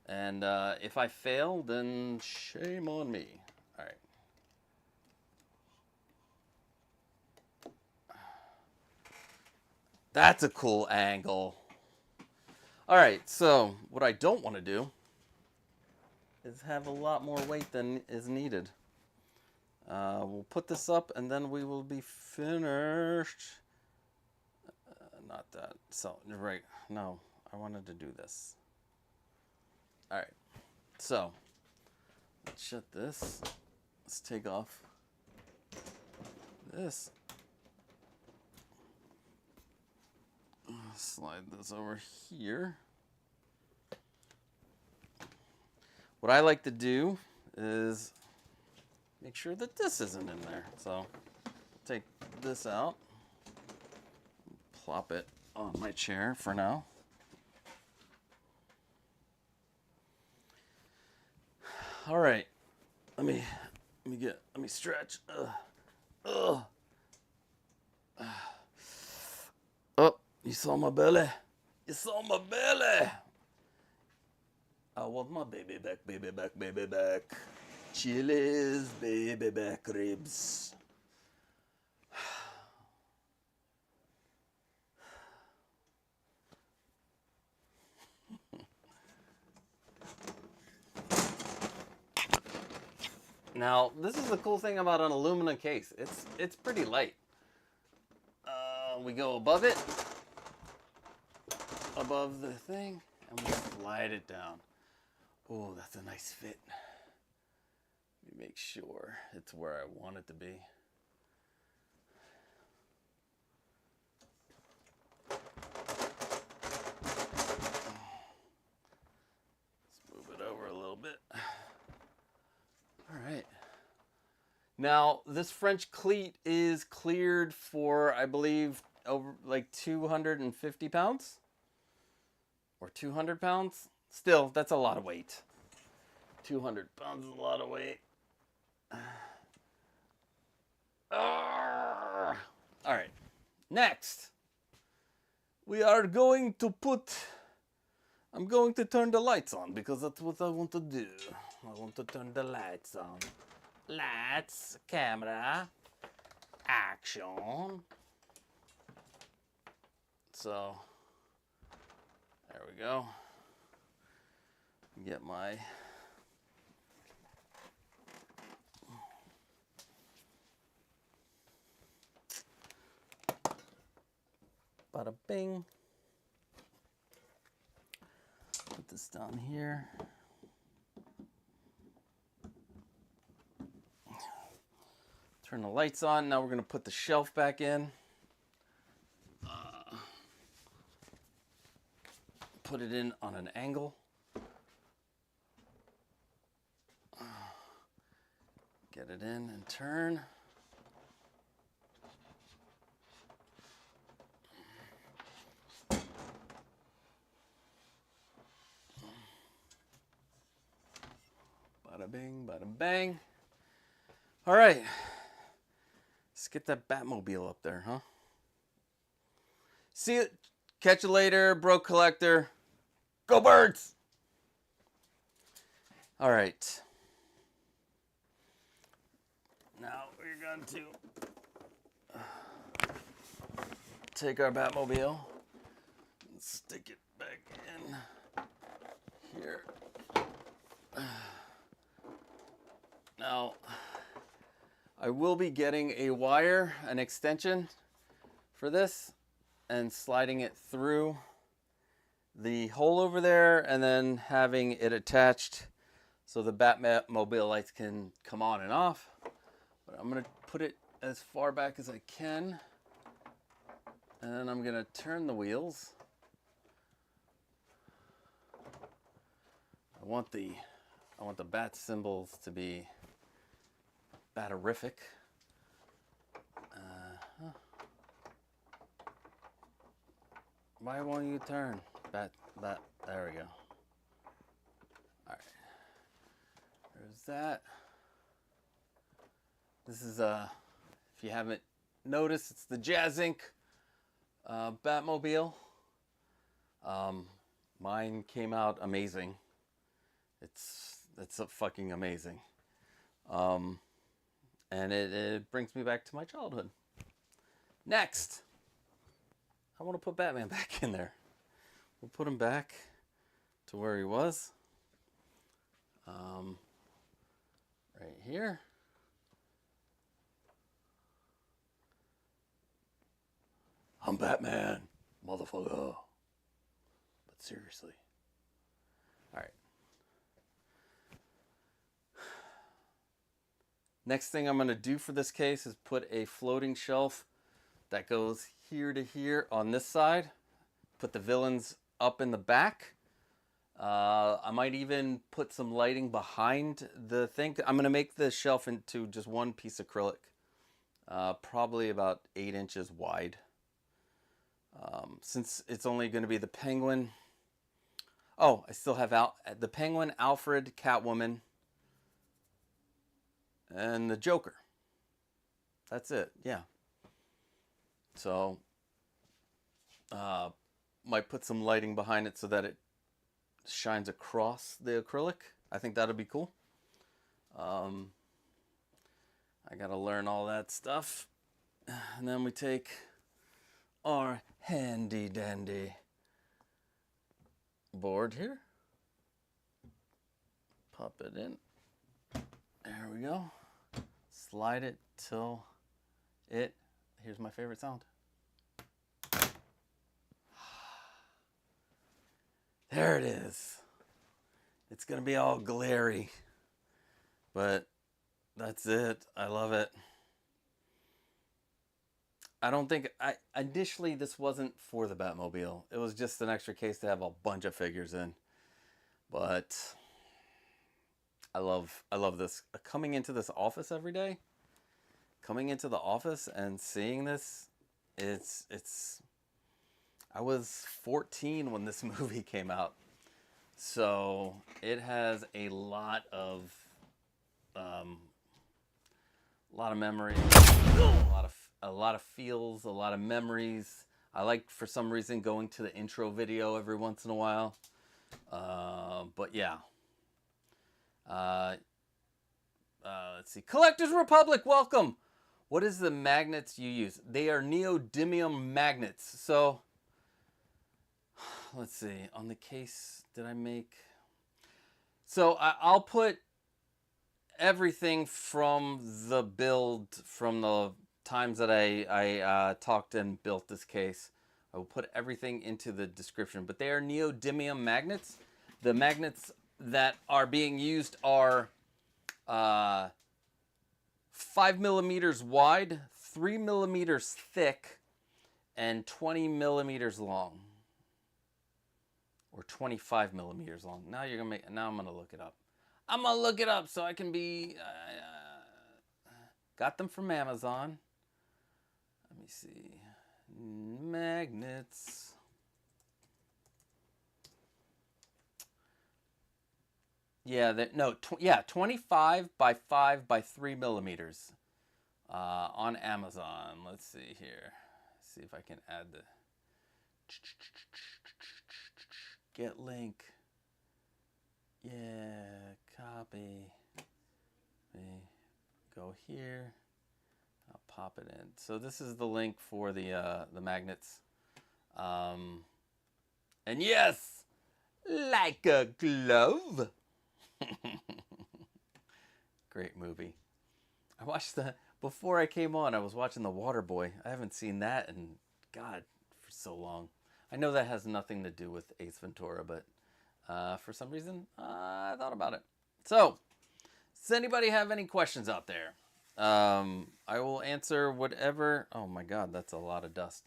And if I fail, then shame on me. All right. That's a cool angle. All right, so what I don't want to do is have a lot more weight than is needed. We'll put this up and then we will be finished. Not that. So, right. No, I wanted to do this. All right. So, let's shut this. Let's take off this. Slide this over here. What I like to do is make sure that this isn't in there. So take this out, plop it on my chair for now. All right, let me stretch. Oh, you saw my belly? You saw my belly? I want my baby back, baby back, baby back. Chili's baby back ribs. Now, this is the cool thing about an aluminum case. It's pretty light. We go above it, above the thing, and we slide it down. Oh, that's a nice fit. Let me make sure it's where I want it to be. Let's move it over a little bit. All right. Now, this French cleat is cleared for, I believe, over like 250 pounds or 200 pounds. Still, that's a lot of weight. 200 pounds is a lot of weight. All right, next we are going to I'm going to turn the lights on because that's what I want to do. I want to turn the lights on. Lights, camera, action. So, there we go. Get my bada bing. Put this down here. Turn the lights on. Now we're going to put the shelf back in. Put it in on an angle. Get it in and turn. Bada bing, bada bang. All right. Let's get that Batmobile up there, huh? See it. Catch you later, bro collector. Go birds! All right. Now we're going to take our Batmobile and stick it back in here. Now, I will be getting a wire, an extension for this, and sliding it through the hole over there and then having it attached so the Batmobile lights can come on and off. But I'm going to put it as far back as I can. And then I'm going to turn the wheels. I want the bat symbols to be batterific. Why won't you turn? There we go. All right. There's that. This is, if you haven't noticed, it's the Jazz Inc. Batmobile. Mine came out amazing. It's fucking amazing. And it brings me back to my childhood. Next, I want to put Batman back in there. We'll put him back to where he was. Right here. I'm Batman, motherfucker. But seriously. All right. Next thing I'm going to do for this case is put a floating shelf that goes here to here on this side. Put the villains up in the back. I might even put some lighting behind the thing. I'm going to make the shelf into just one piece of acrylic. Probably about 8 inches wide. Since it's only going to be the Penguin. Oh, I still have the Penguin, Alfred, Catwoman, and the Joker. That's it, yeah. So, might put some lighting behind it so that it shines across the acrylic. I think that'll be cool. I gotta learn all that stuff. And then we take our handy dandy board here. Pop it in. There we go. Slide it till it, here's my favorite sound. There it is. It's gonna be all glary, but that's it. I love it. I don't think, initially this wasn't for the Batmobile. It was just an extra case to have a bunch of figures in. But I love this. Coming into this office every day, coming into the office and seeing this, it's I was 14 when this movie came out. So it has a lot of memories, a lot of feels, a lot of memories. I like, for some reason, going to the intro video every once in a while. But yeah. Let's see. Collectors Republic, welcome. What is the magnets you use? They are neodymium magnets. So let's see. On the case, did I make? So I'll put everything from the build, from the times that I talked and built this case. I will put everything into the description. But they are neodymium magnets. The magnets that are being used are 5 millimeters wide, 3 millimeters thick, and 20 millimeters long. Or 25 millimeters long. Now you're gonna make. Now I'm gonna look it up. I'm gonna look it up so I can be. Got them from Amazon. Let me see. Magnets. Yeah, no. 25 by 5 by 3 millimeters. On Amazon. Let's see here. See if I can add the. Get link. Yeah, copy. Go here. I'll pop it in. So this is the link for the magnets. And yes, like a glove. Great movie. I watched before I came on, I was watching The Waterboy. I haven't seen that in, God, for so long. I know that has nothing to do with Ace Ventura, but for some reason, I thought about it. So, does anybody have any questions out there? I will answer whatever. Oh my God, that's a lot of dust.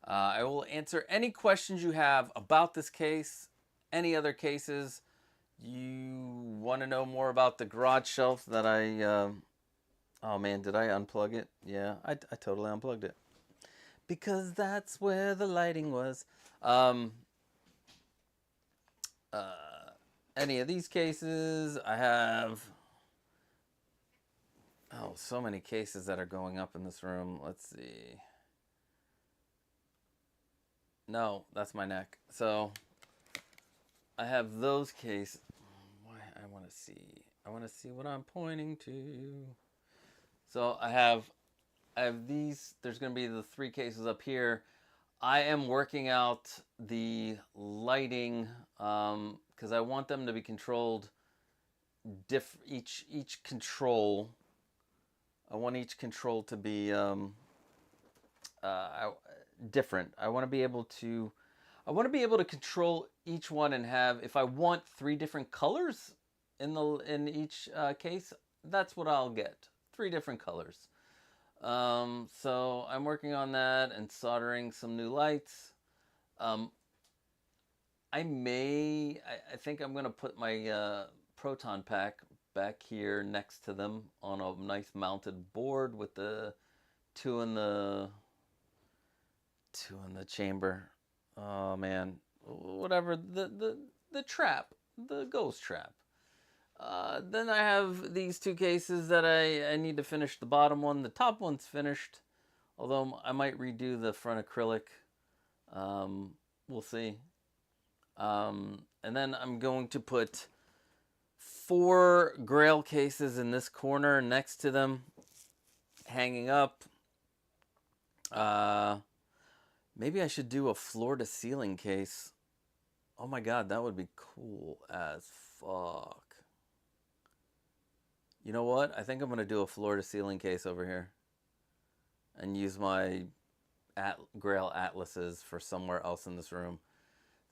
I will answer any questions you have about this case, any other cases. You want to know more about the garage shelf that I... oh man, did I unplug it? Yeah, I totally unplugged it. Because that's where the lighting was. Any of these cases, I have... Oh, so many cases that are going up in this room. Let's see. No, that's my neck. So, I have those cases. Why? I want to see. I want to see what I'm pointing to. So, I have these. There's going to be the 3 cases up here. I am working out the lighting because I want them to be controlled. Each control. I want each control to be different. I want to be able to control each one and have, if I want 3 different colors in each case, that's what I'll get. 3 different colors. So I'm working on that and soldering some new lights. I think I'm going to put my proton pack back here next to them on a nice mounted board with the 2 in the chamber. Oh man, whatever, the trap, the ghost trap. Then I have these 2 cases that I need to finish the bottom one. The top one's finished, although I might redo the front acrylic. We'll see. And then I'm going to put 4 Grail cases in this corner next to them, hanging up. Maybe I should do a floor-to-ceiling case. Oh my God, that would be cool as fuck. You know what? I think I'm going to do a floor-to-ceiling case over here. And use my Grail Atlases for somewhere else in this room.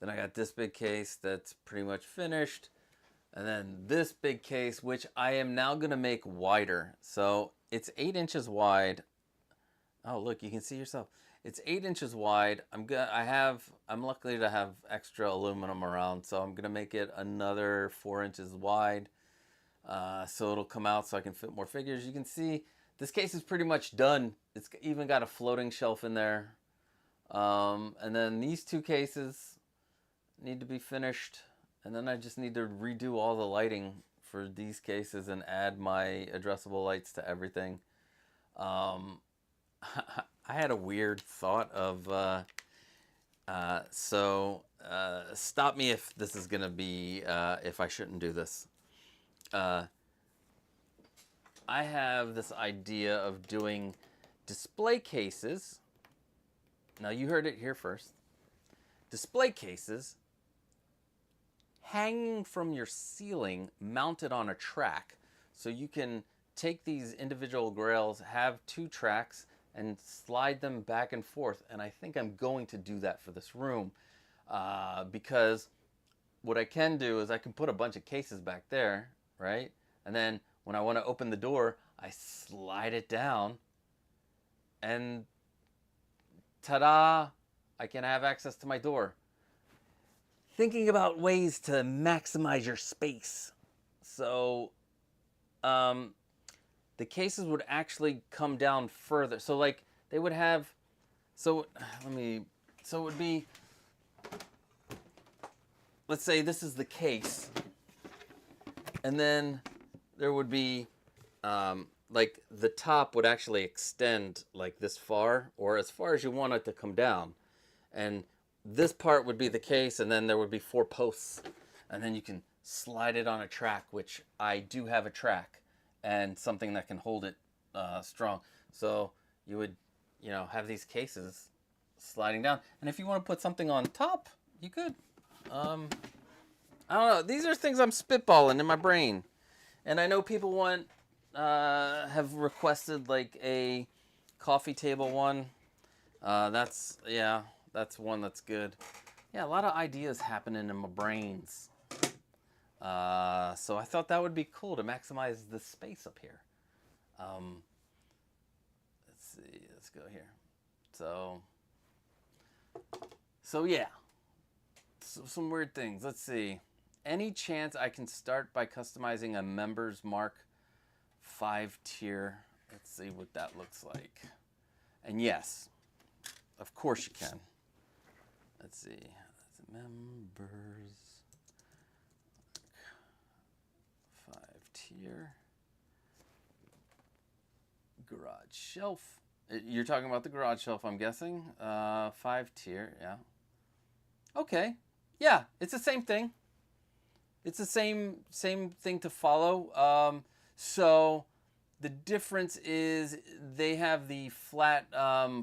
Then I got this big case that's pretty much finished. And then this big case, which I am now going to make wider. So it's 8 inches wide. Oh, look, you can see yourself. It's 8 inches wide. I'm lucky to have extra aluminum around, so I'm gonna make it another 4 inches wide. So it'll come out so I can fit more figures. You can see this case is pretty much done. It's even got a floating shelf in there. And then these two cases need to be finished. And then I just need to redo all the lighting for these cases and add my addressable lights to everything. I had a weird thought of, stop me if this is going to be, if I shouldn't do this. I have this idea of doing display cases. Now you heard it here first. Display cases hanging from your ceiling, mounted on a track. So you can take these individual grails, have 2 tracks, and slide them back and forth. And I think I'm going to do that for this room. Because what I can do is I can put a bunch of cases back there, right? And then when I want to open the door, I slide it down. And ta-da! I can have access to my door. Thinking about ways to maximize your space. So, the cases would actually come down further. So like they would have, so it would be, let's say this is the case. And then there would be, like the top would actually extend like this far, or as far as you want it to come down. And this part would be the case, and then there would be 4 posts. And then you can slide it on a track, which I do have a track, and something that can hold it strong. So you would, have these cases sliding down. And if you want to put something on top, you could. I don't know. These are things I'm spitballing in my brain. And I know people have requested like a coffee table one. That's one that's good. Yeah, a lot of ideas happening in my brains. So I thought that would be cool to maximize the space up here. Let's see, let's go here. So yeah, some weird things. Let's see. Any chance I can start by customizing a Members Mark 5 tier? Let's see what that looks like. And yes, of course you can. Let's see. Members 5 tier. Garage shelf. You're talking about the garage shelf, I'm guessing. 5 tier, yeah. Okay. Yeah, it's the same thing. It's the same thing to follow. So the difference is they have the flat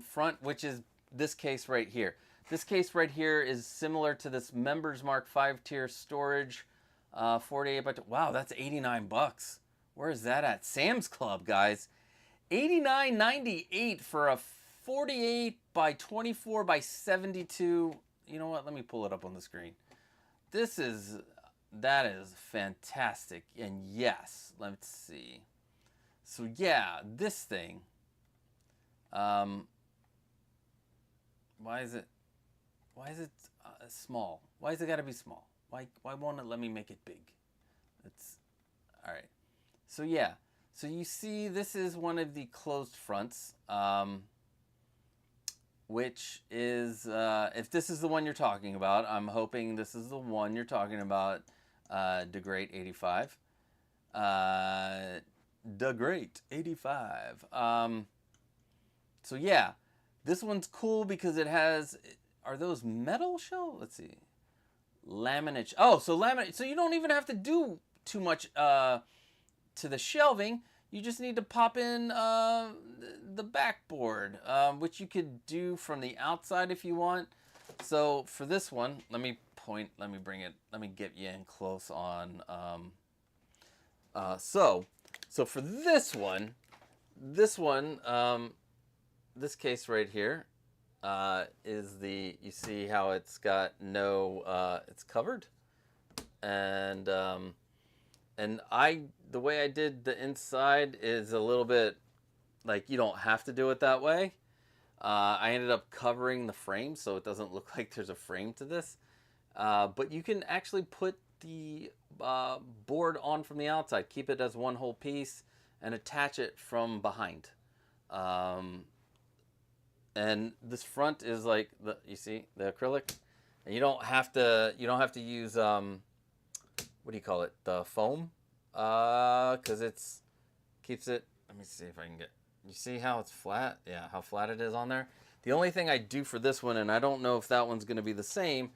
front, which is this case right here. This case right here is similar to this Members Mark 5 tier storage, 48 by, wow, that's $89. Where is that at? Sam's Club, guys. $89.98 for a 48 by 24 by 72. You know what? Let me pull it up on the screen. That is fantastic. And yes, let's see. So yeah, this thing. Why is it small? Why has it got to be small? Why won't it let me make it big? It's all right. So yeah. So you see, this is one of the closed fronts, which is, if this is the one you're talking about, I'm hoping this is the one you're talking about, The Great 85. The Great 85. So yeah, this one's cool because it has, are those metal shell? Let's see. Laminate. Oh, so laminate. So you don't even have to do too much to the shelving. You just need to pop in the backboard, which you could do from the outside if you want. So for this one, let me get you in close on. So for this one, this case right here is you see how it's got no, it's covered, and the way I did the inside is a little bit like you don't have to do it that way. I ended up covering the frame so it doesn't look like there's a frame to this. But you can actually put the board on from the outside. Keep it as one whole piece and attach it from behind. And this front is like you see the acrylic, and you don't have to use what do you call it, the foam, because it's keeps it. Let me see if I can get. You see how it's flat? Yeah, how flat it is on there. The only thing I do for this one, and I don't know if that one's going to be the same,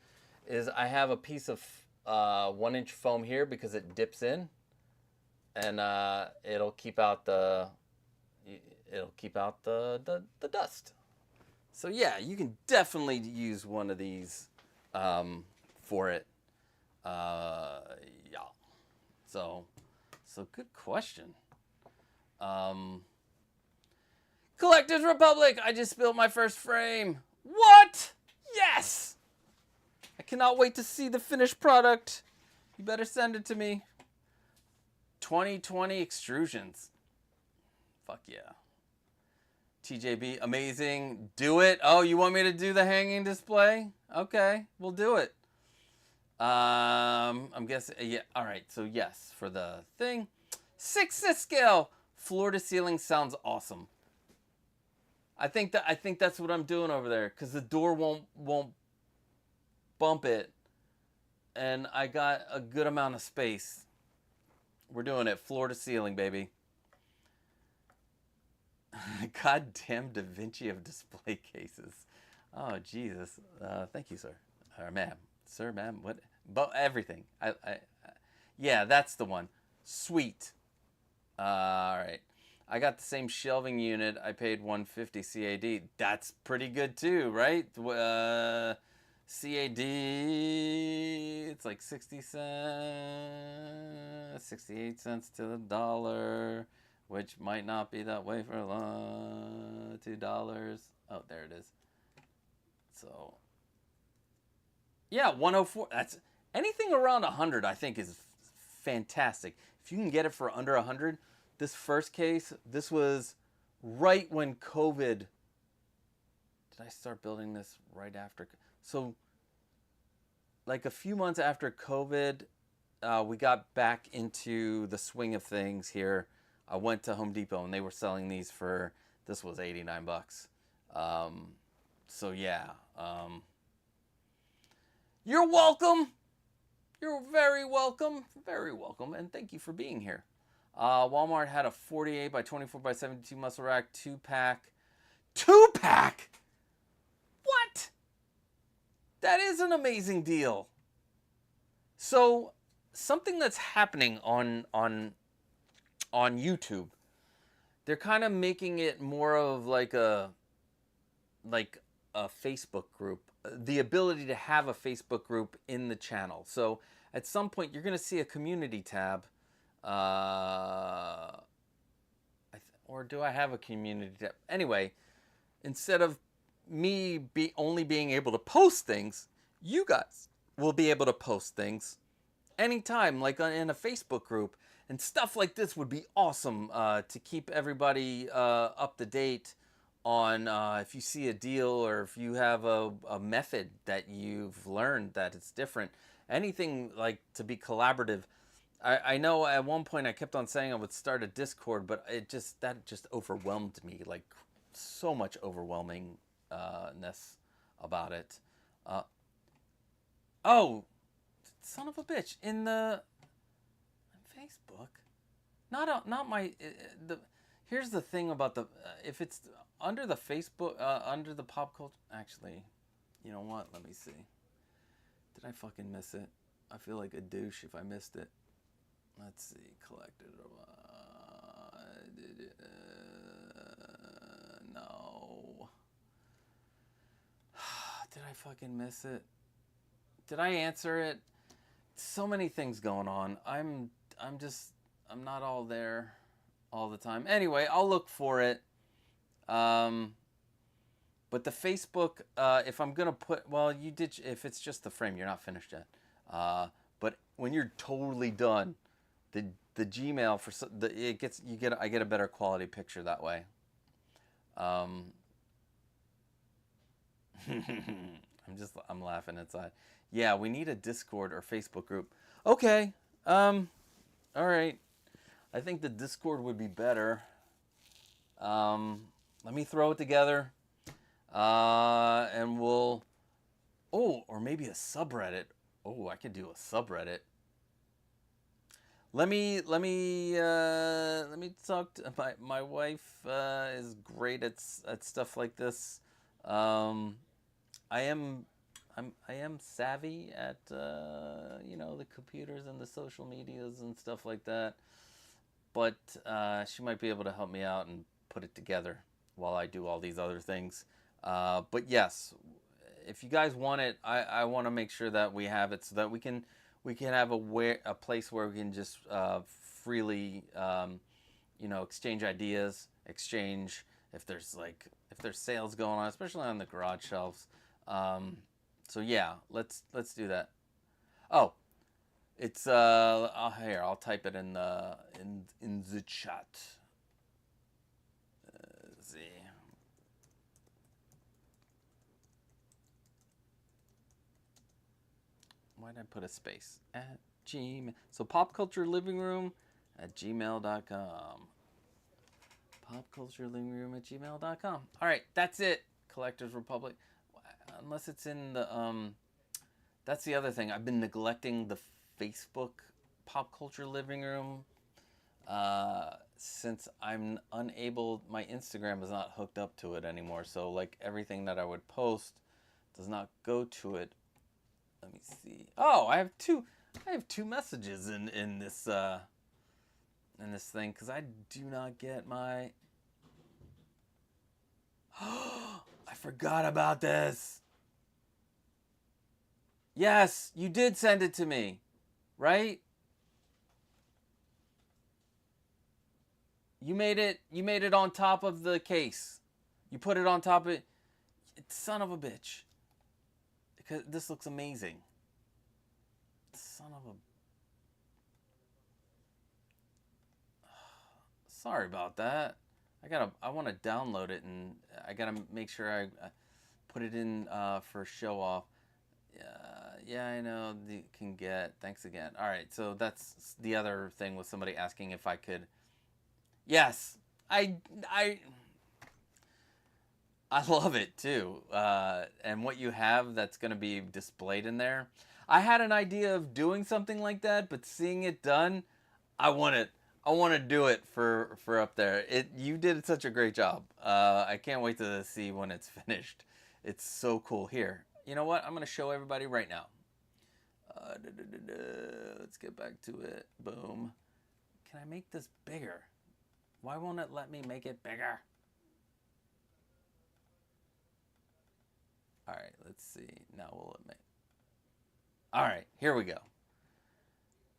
is I have a piece of 1-inch foam here because it dips in, and it'll keep out the dust. So yeah, you can definitely use one of these for it. Yeah. So good question. Collector's Republic, I just built my first frame. What? Yes! I cannot wait to see the finished product. You better send it to me. 2020 extrusions. Fuck yeah. TJB, amazing. Do it. Oh, you want me to do the hanging display? Okay, we'll do it. I'm guessing, yeah, all right, so yes, for the thing. 6th scale, floor to ceiling sounds awesome. I think that's what I'm doing over there, because the door won't bump it, and I got a good amount of space. We're doing it floor to ceiling, baby. Goddamn Da Vinci of display cases. Oh Jesus! Thank you, sir, or ma'am, sir, ma'am. What? But everything. Yeah, that's the one. Sweet. All right. I got the same shelving unit. I paid $150 CAD. That's pretty good too, right? CAD. It's like 60 cents, 68 cents to the dollar, which might not be that way for a long. $2. Oh, there it is. So. Yeah, 104. That's anything around 100. I think is fantastic. If you can get it for under 100, this first case, this was right when COVID. Did I start building this right after? So, like a few months after COVID, we got back into the swing of things here. I went to Home Depot and they were selling these for. This was $89. So yeah. You're welcome. You're very welcome. Very welcome. And thank you for being here. Walmart had a 48 by 24 by 72 muscle rack 2-pack. 2-pack? What? That is an amazing deal. So, something that's happening on YouTube, they're kind of making it more of like a Facebook group. The ability to have a Facebook group in the channel. So at some point you're going to see a community tab. Or do I have a community tab? Anyway, instead of me only being able to post things, you guys will be able to post things anytime, like in a Facebook group. And stuff like this would be awesome to keep everybody up to date on if you see a deal or if you have a method that you've learned that it's different. Anything like to be collaborative. I know at one point I kept on saying I would start a Discord, but that just overwhelmed me, like so much overwhelmingness about it. Oh, son of a bitch! In the Facebook, not my Here's the thing about the if it's under the Facebook under the pop culture. Actually, you know what? Let me see. Did I fucking miss it? I feel like a douche if I missed it. Let's see. Collected. No. Did I fucking miss it? Did I answer it? So many things going on. I'm not all there all the time. Anyway, I'll look for it. But the Facebook, if I'm gonna put, well, you did. If it's just the frame, you're not finished yet. But when you're totally done, the Gmail I get a better quality picture that way. I'm laughing inside. Yeah, we need a Discord or Facebook group. Okay. All right. I think the Discord would be better. Let me throw it together. And we'll... Oh, or maybe a subreddit. Oh, I could do a subreddit. Let me talk to my wife. Is great at stuff like this. I am savvy at you know, the computers and the social medias and stuff like that. But she might be able to help me out and put it together while I do all these other things. But yes, if you guys want it, I want to make sure that we have it so that we can have a place where we can just freely you know, exchange ideas, exchange if there's sales going on, especially on the garage shelves. So yeah, let's do that. Oh, it's here, I'll type it in the chat. Let's see. Why did I put a space? At Gmail. So popculturelivingroom@gmail.com. popculturelivingroom@gmail.com. All right, that's it. Collectors Republic. Unless it's in the that's the other thing. I've been neglecting the Facebook Pop Culture Living Room since I'm unable. My Instagram is not hooked up to it anymore. So like everything that I would post does not go to it. Let me see. Oh, I have two messages in this thing because I do not get my. I forgot about this. Yes, you did send it to me, right? You made it on top of the case. You put it on top of it. Son of a bitch. Because this looks amazing. Son of a... Sorry about that. I want to download it and I gotta make sure I put it in for show off. Yeah, I know. Can get. Thanks again. All right, so that's the other thing with somebody asking if I could. Yes, I love it too. And what you have that's going to be displayed in there. I had an idea of doing something like that, but seeing it done, I want to do it for up there. You did such a great job. I can't wait to see when it's finished. It's so cool. Here, you know what? I'm going to show everybody right now. Let's get back to it. Boom. Can I make this bigger? Why won't it let me make it bigger? All right, let's see. Now will it make... All right, here we go.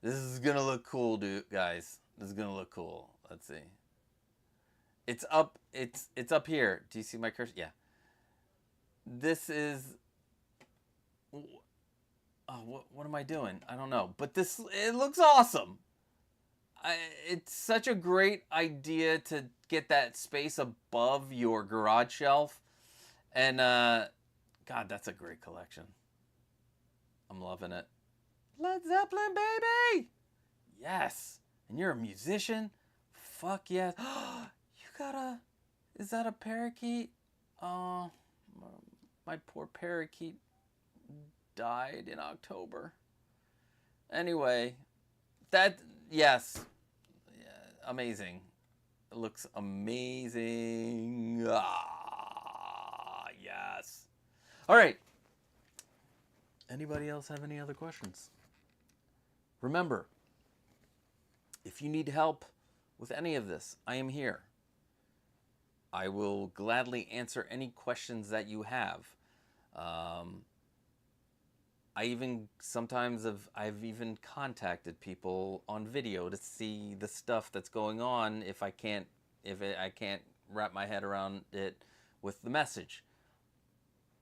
This is going to look cool, dude, guys. This is going to look cool. Let's see. It's up. It's up here. Do you see my cursor? Yeah. This is... Oh, what am I doing? I don't know. But it looks awesome. It's such a great idea to get that space above your garage shelf. And, God, that's a great collection. I'm loving it. Led Zeppelin, baby! Yes. And you're a musician? Fuck yes. You got a... Is that a parakeet? Oh, my poor parakeet died in October. Anyway, yes. Yeah, amazing. It looks amazing. Ah, yes. All right. Anybody else have any other questions? Remember, if you need help with any of this, I am here. I will gladly answer any questions that you have. I've even contacted people on video to see the stuff that's going on if I can't wrap my head around it with the message.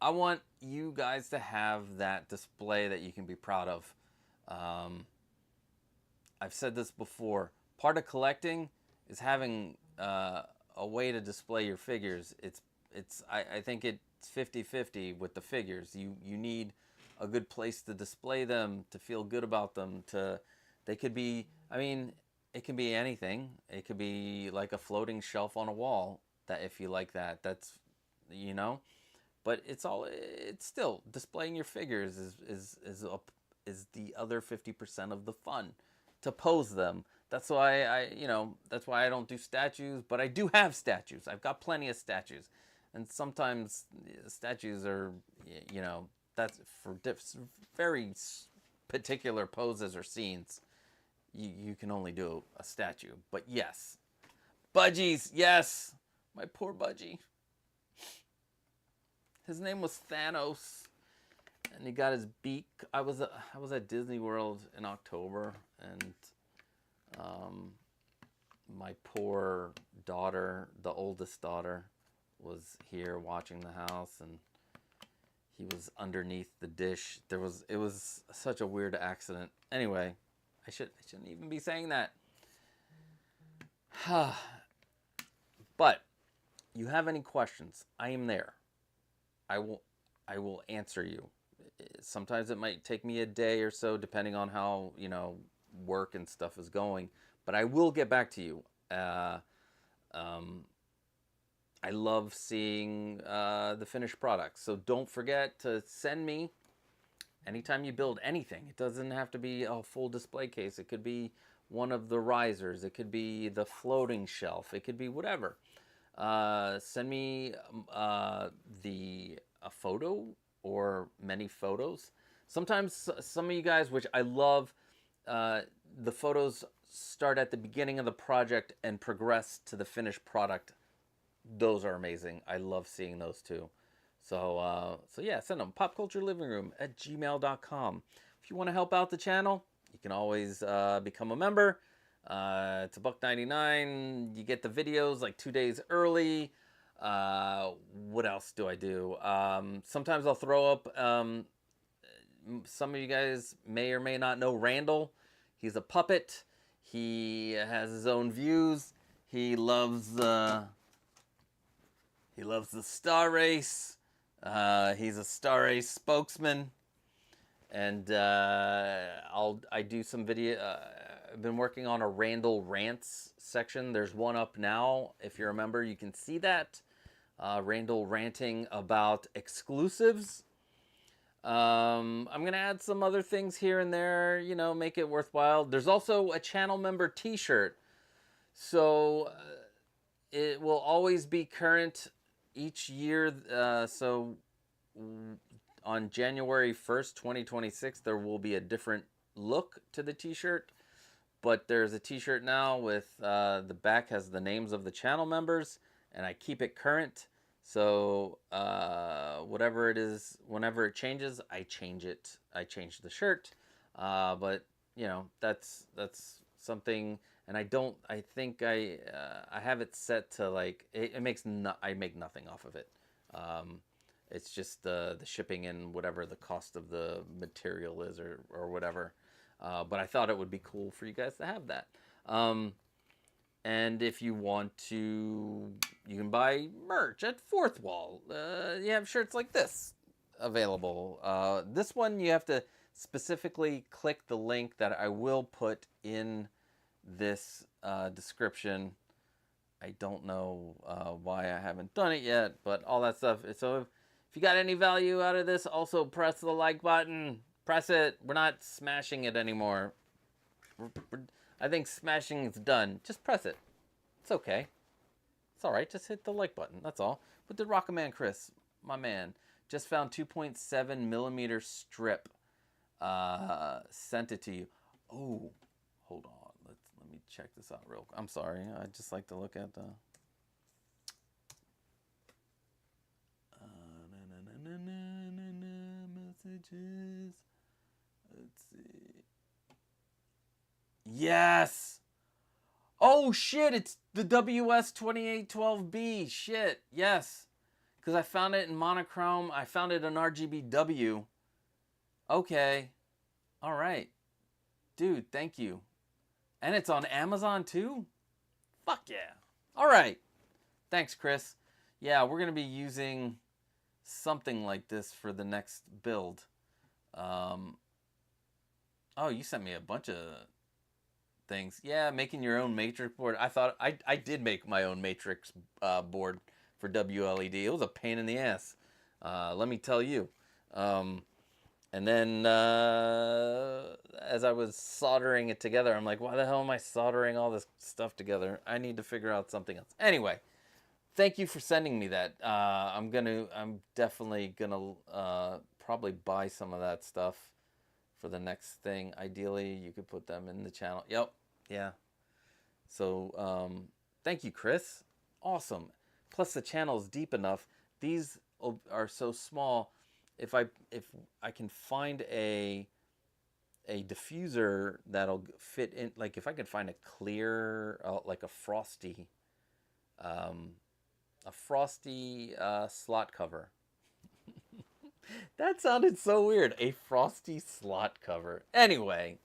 I want you guys to have that display that you can be proud of. I've said this before. Part of collecting is having a way to display your figures. I think it's 50-50 with the figures. You need a good place to display them, to feel good about them, they could be, I mean, it can be anything. It could be like a floating shelf on a wall, that if you like that, that's, you know, but it's still displaying your figures is the other 50% of the fun, to pose them. That's why that's why I don't do statues, but I do have statues. I've got plenty of statues. And sometimes statues are, you know, that's for very particular poses or scenes. You can only do a statue. But yes, Budgies, yes, my poor Budgie. His name was Thanos, and he got his beak. I was at Disney World in October, and my poor daughter, the oldest daughter, was here watching the house, and he was underneath the dish. It was such a weird accident. Anyway, I shouldn't even be saying that. But you have any questions, I am there. I will answer you. Sometimes it might take me a day or so, depending on how, you know, work and stuff is going, but I will get back to you. I love seeing the finished products, so don't forget to send me anytime you build anything. It doesn't have to be a full display case. It could be one of the risers. It could be the floating shelf. It could be whatever. Send me a photo or many photos. Sometimes some of you guys, which I love, the photos start at the beginning of the project and progress to the finished product. Those are amazing. I love seeing those too. So yeah, send them. popculturelivingroom@gmail.com. If you want to help out the channel, you can always become a member. It's $1.99. You get the videos like 2 days early. What else do I do? Sometimes I'll throw up, some of you guys may or may not know Randall. He's a puppet. He has his own views. He loves the Star Race. He's a Star Race spokesman. And I do some video. I've been working on a Randall Rants section. There's one up now. If you remember, you can see that. Randall ranting about exclusives. I'm going to add some other things here and there, you know, make it worthwhile. There's also a channel member t-shirt. So it will always be current each year. So on January 1st, 2026, there will be a different look to the t-shirt. But there's a t-shirt now with the back has the names of the channel members, and I keep it current. So whatever it is, whenever it changes, I change it. I change the shirt. But you know, that's something. And I think I have it set to like I make nothing off of it. It's just the shipping and whatever the cost of the material is or whatever. But I thought it would be cool for you guys to have that. And if you want to, you can buy merch at Fourth Wall. You have shirts like this available. This one you have to specifically click the link that I will put in this description. I don't know why I haven't done it yet, but all that stuff. So if you got any value out of this, also press the like button. Press it. We're not smashing it anymore. I think smashing is done. Just press it. It's okay. It's all right. Just hit the like button. That's all. What did Rockaman Chris, my man, just found 2.7 millimeter strip. Sent it to you. Oh, hold on. Let me check this out real quick. I'm sorry. I just like to look at the. Messages. Let's see. Yes. Oh shit! It's the WS2812B. Shit. Yes. Because I found it in monochrome. I found it in RGBW. Okay. All right. Dude, thank you. And it's on Amazon too? Fuck yeah. All right. Thanks, Chris. Yeah, we're going to be using something like this for the next build. Oh, you sent me a bunch of things. Yeah, making your own matrix board. I thought I did make my own matrix board for WLED. It was a pain in the ass. Let me tell you. And then as I was soldering it together, I'm like, why the hell am I soldering all this stuff together? I need to figure out something else. Anyway, thank you for sending me that. I'm definitely gonna probably buy some of that stuff for the next thing. Ideally, you could put them in the channel. Yep, yeah. So thank you, Chris. Awesome. Plus the channel is deep enough. These are so small. If I can find a diffuser that'll fit in, like if I could find a clear, like a frosty slot cover. That sounded so weird. A frosty slot cover. Anyway,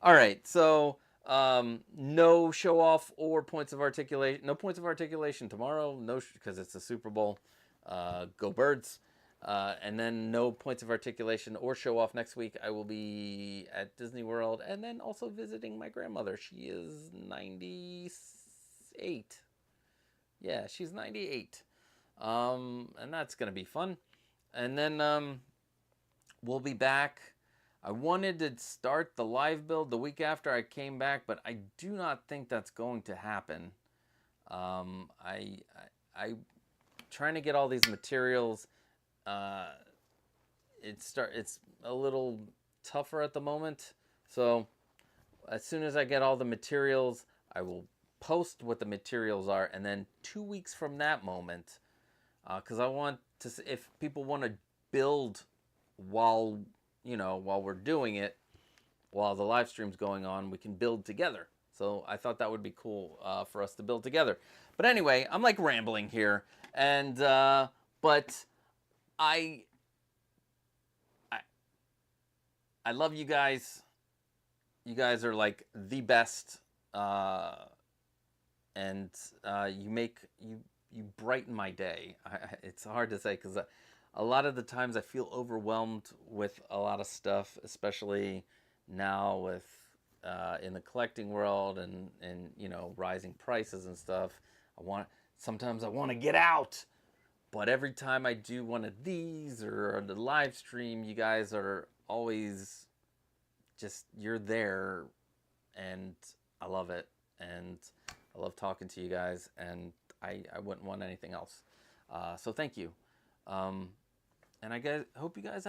all right. So no show off or points of articulation. No points of articulation tomorrow. No, because it's the Super Bowl. Go Birds. And then no points of articulation or show off next week. I will be at Disney World and then also visiting my grandmother. She is 98. Yeah, she's 98. And that's going to be fun. And then we'll be back. I wanted to start the live build the week after I came back, but I do not think that's going to happen. I trying to get all these materials. It's a little tougher at the moment. So as soon as I get all the materials, I will post what the materials are, and then 2 weeks from that moment, because I want to, if people want to build while we're doing it, while the live stream's going on, we can build together. So I thought that would be cool for us to build together. But anyway, I'm like rambling here, and but I love you guys. You guys are like the best, and you brighten my day. It's hard to say because a lot of the times I feel overwhelmed with a lot of stuff, especially now with in the collecting world and rising prices and stuff. Sometimes I want to get out. But every time I do one of these or the live stream, you guys are always you're there, and I love it. And I love talking to you guys, and I wouldn't want anything else. So thank you. And I hope you guys